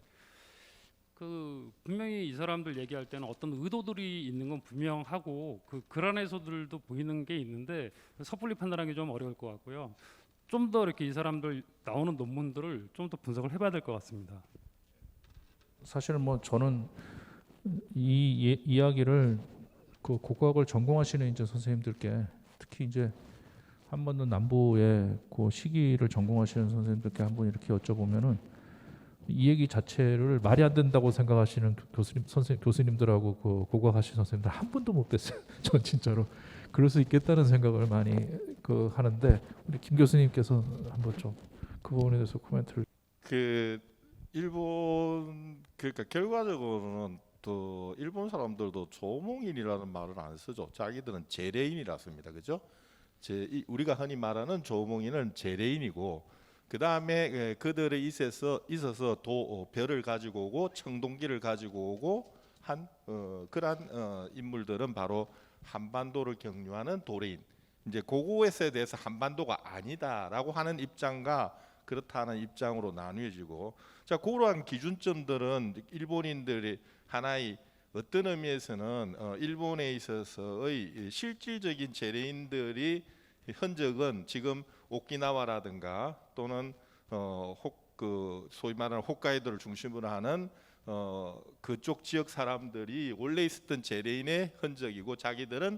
분명히 이 사람들 얘기할 때는 어떤 의도들이 있는 건 분명하고 글 안에서들도 보이는 게 있는데 섣불리 판단하기 좀 어려울 것 같고요. 좀 더 이렇게 이 사람들 나오는 논문들을 좀 더 분석을 해봐야 될 것 같습니다. 사실은 뭐 저는 이 이야기를 그 고고학을 전공하시는 이제 선생님들께 특히 이제 한반도 남부의 그 시기를 전공하시는 선생님들께 한번 이렇게 여쭤보면은 이 얘기 자체를 말이 안 된다고 생각하시는 교수님들하고 그 고고학하시는 선생님들 한 분도 못 뵀어요. 전 진짜로 그럴 수 있겠다는 생각을 많이 하는데 우리 김 교수님께서 한번 좀 그 부분에 대해서 코멘트를. 일본 그러니까 결과적으로는 또 일본 사람들도 조몽인이라는 말을 안 쓰죠. 자기들은 제레인이라 씁니다. 그죠? 우리가 흔히 말하는 조몽인은 제레인이고 그 다음에 그들의 있어서 별을 가지고 오고 청동기를 가지고 오고 한 그러한 인물들은 바로 한반도를 경유하는 도레인. 이제 고고에 대해서 한반도가 아니다라고 하는 입장과 그렇다는 입장으로 나뉘어지고, 자 그러한 기준점들은 일본인들이 하나의 어떤 의미에서는 일본에 있어서의 실질적인 제레인들이 흔적은 지금 오키나와라든가 또는 소위 말하는 홋카이도를 중심으로 하는 그쪽 지역 사람들이 원래 있었던 제레인의 흔적이고 자기들은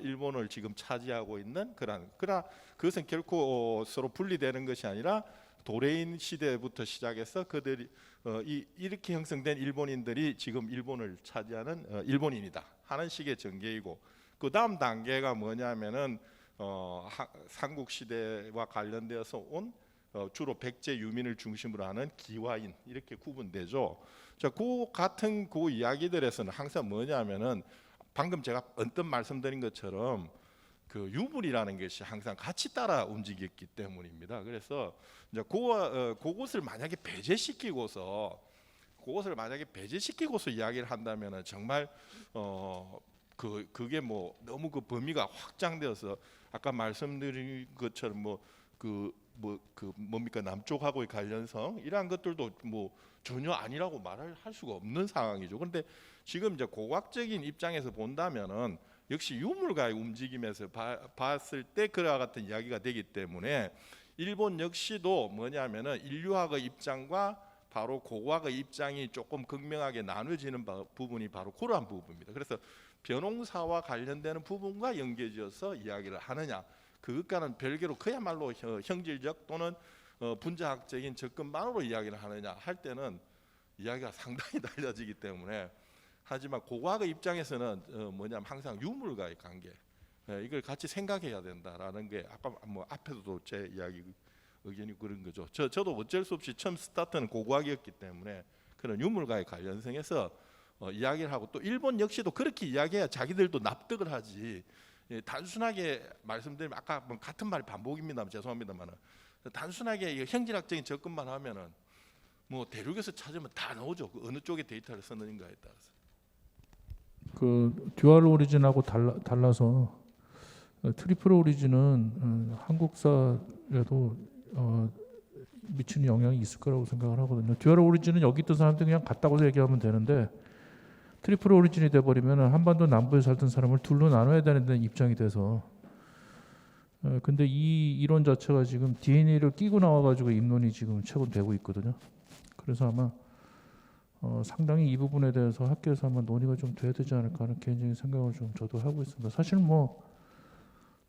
일본을 지금 차지하고 있는 그러나 그것은 결코 서로 분리되는 것이 아니라 도레인 시대부터 시작해서 그들이 이렇게 형성된 일본인들이 지금 일본을 차지하는 일본인이다 하는 식의 전개이고, 그 다음 단계가 뭐냐면은 삼국 시대와 관련되어서 온 주로 백제 유민을 중심으로 하는 기와인 이렇게 구분되죠. 자, 그 같은 그 이야기들에서는 항상 뭐냐면은 방금 제가 언뜻 말씀드린 것처럼 그 유물이라는 것이 항상 같이 따라 움직였기 때문입니다. 그래서 이제 그것을 만약에 배제시키고서 이야기를 한다면은 정말 그게 뭐 너무 그 범위가 확장되어서 아까 말씀드린 것처럼 뭡니까 남쪽하고의 관련성 이러한 것들도 뭐 전혀 아니라고 말할 수가 없는 상황이죠. 그런데 지금 이제 고고학적인 입장에서 본다면은 역시 유물과의 움직임에서 봤을 때 그와 같은 이야기가 되기 때문에 일본 역시도 뭐냐면은 인류학의 입장과 바로 고고학의 입장이 조금 극명하게 나눠지는 부분이 바로 그러한 부분입니다. 그래서 변홍사와 관련되는 부분과 연계지어서 이야기를 하느냐, 그것과는 별개로 그야말로 형질적 또는 분자학적인 접근만으로 이야기를 하느냐 할 때는 이야기가 상당히 달라지기 때문에, 하지만 고고학의 입장에서는 뭐냐면 항상 유물과의 관계 이걸 같이 생각해야 된다라는 게 아까 뭐 앞에서도 제 의견이 그런 거죠. 저도 어쩔 수 없이 처음 스타트는 고고학이었기 때문에 그런 유물과의 관련성에서 이야기를 하고, 또 일본 역시도 그렇게 이야기해야 자기들도 납득을 하지. 단순하게 말씀드리면 아까 뭐 같은 말 반복입니다만 죄송합니다만은 단순하게 형질학적인 접근만 하면은 뭐 대륙에서 찾으면 다 나오죠. 그 어느 쪽에 데이터를 쓰는가에 따라서. 그 듀얼 오리진하고 달라서 트리플 오리진은 한국사에도 미치는 영향이 있을 거라고 생각을 하거든요. 듀얼 오리진은 여기 있던 사람들 그냥 같다고 얘기하면 되는데 트리플 오리진이 돼버리면 한반도 남부에 살던 사람을 둘로 나눠야 되는 입장이 돼서, 근데 이 이론 자체가 지금 DNA를 끼고 나와가지고 입론이 지금 최근 되고 있거든요. 그래서 아마 상당히 이 부분에 대해서 학교에서 한번 논의가 좀 돼야 되지 않을까 하는 개인적인 생각을 좀 저도 하고 있습니다. 사실 뭐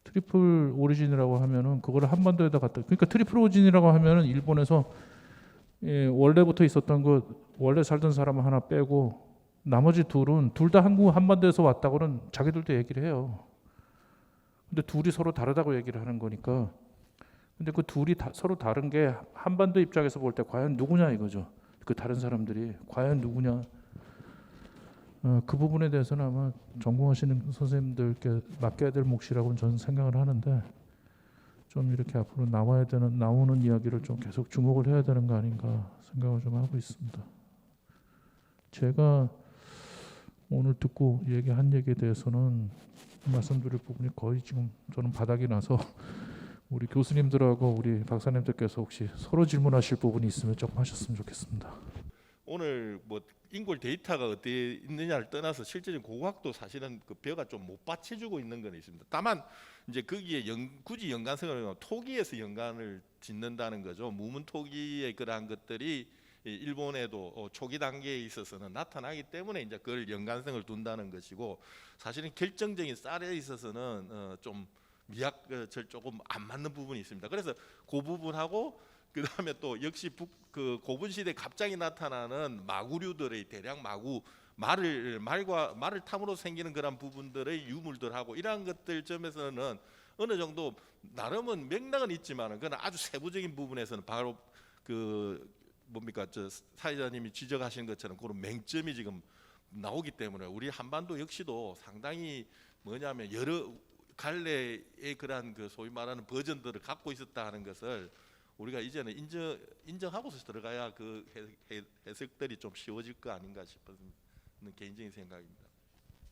트리플 오리진이라고 하면은 그거를 한반도에다 갖다, 그러니까 트리플 오리진이라고 하면은 일본에서 원래부터 있었던 거, 원래 살던 사람 하나 빼고 나머지 둘은 둘 다 한반도에서 왔다고는 자기들도 얘기를 해요. 근데 둘이 서로 다르다고 얘기를 하는 거니까. 근데 그 둘이 서로 다른 게 한반도 입장에서 볼 때 과연 누구냐 이거죠. 그 다른 사람들이 과연 누구냐. 그 부분에 대해서는 아마 전공하시는 선생님들께 맡겨야 될 몫이라고 저는 생각을 하는데, 좀 이렇게 앞으로 나오는 이야기를 좀 계속 주목을 해야 되는 거 아닌가 생각을 좀 하고 있습니다. 제가 오늘 듣고 얘기한 얘기에 대해서는 말씀드릴 부분이 거의 지금 저는 바닥이 나서 우리 교수님들하고 우리 박사님들께서 혹시 서로 질문하실 부분이 있으면 조금 하셨으면 좋겠습니다. 오늘 뭐 인골 데이터가 어떻게 있느냐를 떠나서 실제적인 고고학도 사실은 그 벼가 좀 못 받쳐주고 있는 건 있습니다. 다만 이제 거기에 굳이 연관성을 토기에서 연관을 짓는다는 거죠. 무문 토기의 그러한 것들이 일본에도 초기 단계에 있어서는 나타나기 때문에 이제 그걸 연관성을 둔다는 것이고, 사실은 결정적인 쌀에 있어서는 좀 미학절 조금 안 맞는 부분이 있습니다. 그래서 그 부분하고 그 다음에 또 역시 그 고분 시대에 갑자기 나타나는 마구류들의 대량 말을 탐으로 생기는 그런 부분들의 유물들하고 이러한 것들 점에서는 어느 정도 나름은 맥락은 있지만은 그건 아주 세부적인 부분에서는 바로 그 뭡니까 저 사회자님이 지적하신 것처럼 그런 맹점이 지금 나오기 때문에 우리 한반도 역시도 상당히 뭐냐면 여러 갈래의 그러한 그 소위 말하는 버전들을 갖고 있었다 하는 것을 우리가 이제는 인정하고서 들어가야 그 해석들이 좀 쉬워질 거 아닌가 싶은 개인적인 생각입니다.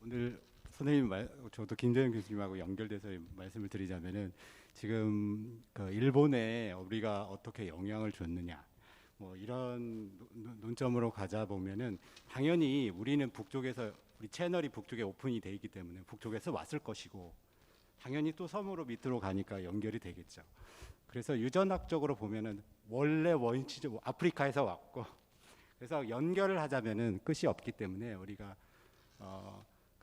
오늘 선생님 저도 김재현 교수님하고 연결돼서 말씀을 드리자면은 지금 그 일본에 우리가 어떻게 영향을 줬느냐 뭐 이런 논점으로 가자 보면은 당연히 우리는 북쪽에서 우리 채널이 북쪽에 오픈이 돼 있기 때문에 북쪽에서 왔을 것이고 당연히 또 섬으로 밑으로 가니까 연결이 되겠죠. 그래서 유전학적으로 보면은 원래 원시적 아프리카에서 왔고 그래서 연결을 하자면은 끝이 없기 때문에 우리가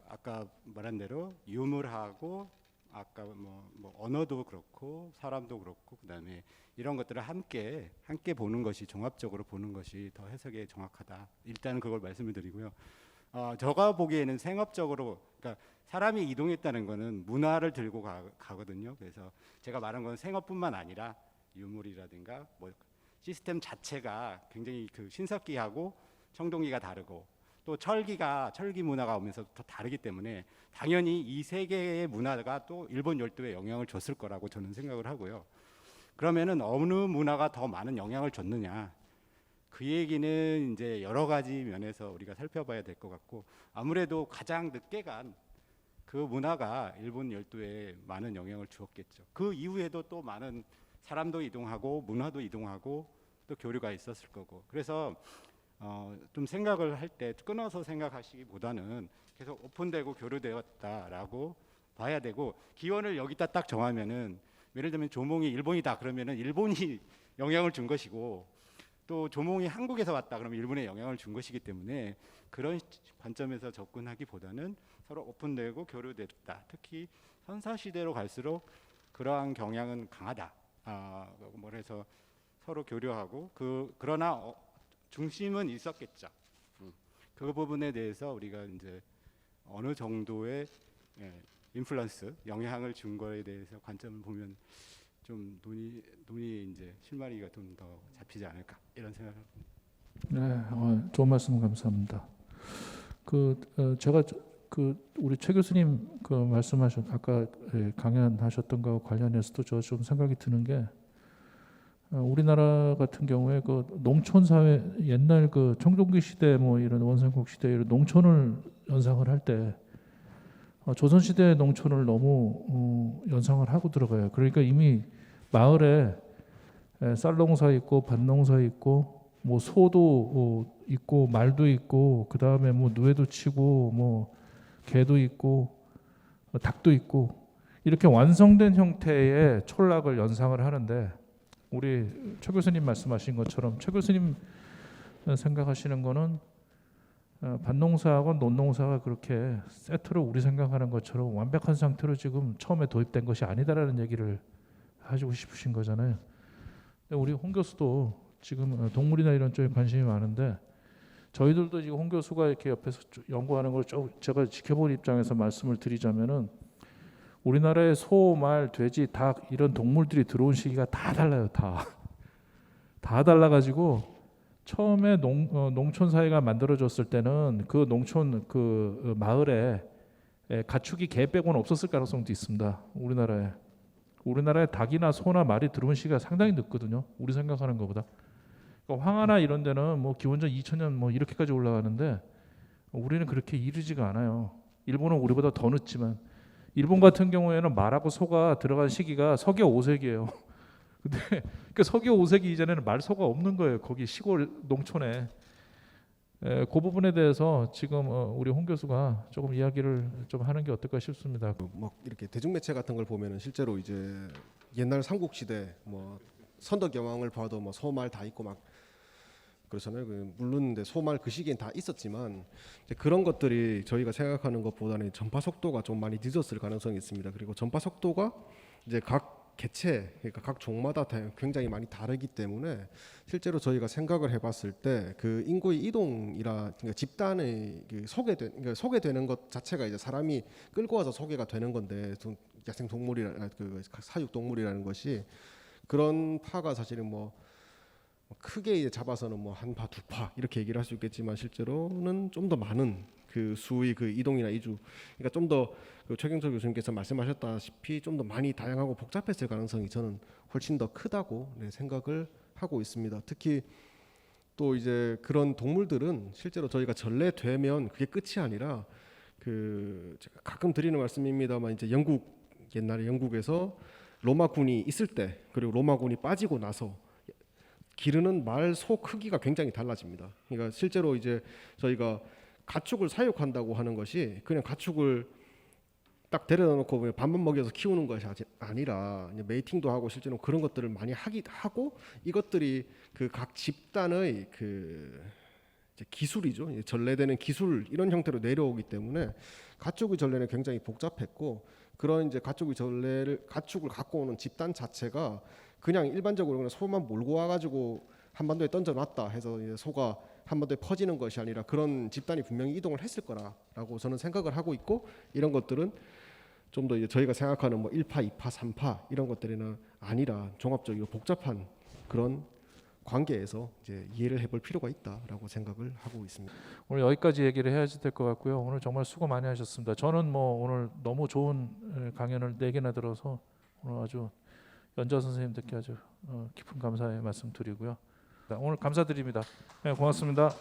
아까 말한 대로 유물하고 아까 뭐 언어도 그렇고 사람도 그렇고 그다음에 이런 것들을 함께 보는 것이 종합적으로 보는 것이 더 해석에 정확하다. 일단은 그걸 말씀을 드리고요. 제가 보기에는 생업적으로 그러니까 사람이 이동했다는 거는 문화를 들고 가거든요. 그래서 제가 말한 건 생업뿐만 아니라 유물이라든가 뭐 시스템 자체가 굉장히 그 신석기하고 청동기가 다르고 또 철기 문화가 오면서 더 다르기 때문에 당연히 이 세 개의 문화가 또 일본 열도에 영향을 줬을 거라고 저는 생각을 하고요. 그러면은 어느 문화가 더 많은 영향을 줬느냐? 그 얘기는 이제 여러 가지 면에서 우리가 살펴봐야 될 것 같고 아무래도 가장 늦게 간 그 문화가 일본 열도에 많은 영향을 주었겠죠. 그 이후에도 또 많은 사람도 이동하고 문화도 이동하고 또 교류가 있었을 거고 그래서 좀 생각을 할 때 끊어서 생각하시기보다는 계속 오픈되고 교류되었다라고 봐야 되고 기원을 여기다 딱 정하면은 예를 들면 조몽이 일본이다 그러면은 일본이 영향을 준 것이고 또 조몽이 한국에서 왔다 그러면 일본에 영향을 준 것이기 때문에 그런 관점에서 접근하기보다는 서로 오픈되고 교류됐다. 특히 선사시대로 갈수록 그러한 경향은 강하다. 그래서 서로 교류하고 그러나 중심은 있었겠죠. 그 부분에 대해서 우리가 이제 어느 정도의 인플루언스 영향을 준 거에 대해서 관점을 보면 좀 논의 이제 실마리가 좀 더 잡히지 않을까 이런 생각을 합니다. 네, 좋은 말씀 감사합니다. 제가 우리 최 교수님 아까 강연하셨던 거와 관련해서도 저 좀 생각이 드는 게 우리나라 같은 경우에 그 농촌 사회 옛날 그 청동기 시대 뭐 이런 원삼국 시대 이런 농촌을 연상을 할 때 조선 시대 농촌을 너무 연상을 하고 들어가요. 그러니까 이미 마을에 쌀농사 있고 밭농사 있고 뭐 소도 있고 말도 있고 그 다음에 뭐 누에도 치고 뭐 개도 있고 닭도 있고 이렇게 완성된 형태의 촌락을 연상을 하는데 우리 최 교수님 말씀하신 것처럼 최 교수님 생각하시는 거는 밭농사하고 논농사가 그렇게 세트로 우리 생각하는 것처럼 완벽한 상태로 지금 처음에 도입된 것이 아니다라는 얘기를 하시고 싶으신 거잖아요. 근데 우리 홍 교수도 지금 동물이나 이런 쪽에 관심이 많은데 저희들도 지금 홍 교수가 이렇게 옆에서 연구하는 걸 좀 제가 지켜본 입장에서 말씀을 드리자면은 우리나라의 소, 말, 돼지, 닭 이런 동물들이 들어온 시기가 다 달라요. 다 달라가지고 처음에 농촌 사회가 만들어졌을 때는 그 농촌 그 마을에 가축이 개 빼고는 없었을 가능성도 있습니다. 우리나라에 닭이나 소나 말이 들어온 시기가 상당히 늦거든요. 우리 생각하는 것보다. 그러니까 황하나 이런 데는 뭐 기원전 2000년 뭐 이렇게까지 올라가는데 우리는 그렇게 이르지가 않아요. 일본은 우리보다 더 늦지만 일본 같은 경우에는 말하고 소가 들어간 시기가 서기 5세기예요. 근데 그 서기 5세기 이전에는 말, 소가 없는 거예요. 거기 시골 농촌에. 그 부분에 대해서 지금 우리 홍 교수가 조금 이야기를 좀 하는 게 어떨까 싶습니다. 막 이렇게 대중매체 같은 걸 보면은 실제로 이제 옛날 삼국시대 뭐 선덕여왕을 봐도 뭐 소말 다 있고 막 그렇잖아요. 물론 근데 소말 그 시기엔 다 있었지만 이제 그런 것들이 저희가 생각하는 것보다는 전파 속도가 좀 많이 늦었을 가능성이 있습니다. 그리고 전파 속도가 이제 각 개체, 그러니까 각 종마다 굉장히 많이 다르기 때문에 실제로 저희가 생각을 해봤을 때 그 인구의 이동이라 그러니까 집단의 그러니까 소개되는 것 자체가 이제 사람이 끌고 와서 소개가 되는 건데 야생 동물이라 그 사육 동물이라는 것이 그런 파가 사실은 뭐 크게 이제 잡아서는 뭐 한 파, 두 파 이렇게 얘기를 할 수 있겠지만 실제로는 좀 더 많은 그 수의 그 이동이나 이주, 그러니까 좀 더 그 최경철 교수님께서 말씀하셨다시피 좀 더 많이 다양하고 복잡했을 가능성이 저는 훨씬 더 크다고 생각을 하고 있습니다. 특히 또 이제 그런 동물들은 실제로 저희가 전래되면 그게 끝이 아니라 그 제가 가끔 드리는 말씀입니다만 이제 옛날에 영국에서 로마군이 있을 때 그리고 로마군이 빠지고 나서 기르는 말, 소 크기가 굉장히 달라집니다. 그러니까 실제로 이제 저희가 가축을 사육한다고 하는 것이 그냥 가축을 딱 데려다 놓고 밥만 먹여서 키우는 것이 아니라 메이팅도 하고 실제로 그런 것들을 많이 하고 이것들이 그 각 집단의 그 이제 기술이죠. 전래되는 기술 이런 형태로 내려오기 때문에 가축의 전래는 굉장히 복잡했고 그런 이제 가축을 갖고 오는 집단 자체가 그냥 일반적으로 그냥 소만 몰고 와가지고 한반도에 던져놨다 해서 이제 소가 한반도에 퍼지는 것이 아니라 그런 집단이 분명히 이동을 했을 거라고 저는 생각을 하고 있고 이런 것들은 좀 더 이제 저희가 생각하는 뭐 1파, 2파, 3파 이런 것들이는 아니라 종합적이고 복잡한 그런 관계에서 이제 이해를 해볼 필요가 있다라고 생각을 하고 있습니다. 오늘 여기까지 얘기를 해야지 될 것 같고요. 오늘 정말 수고 많이 하셨습니다. 저는 뭐 오늘 너무 좋은 강연을 4개나 들어서 오늘 아주 연자 선생님들께 아주 깊은 감사의 말씀 드리고요. 오늘 감사드립니다. 네, 고맙습니다.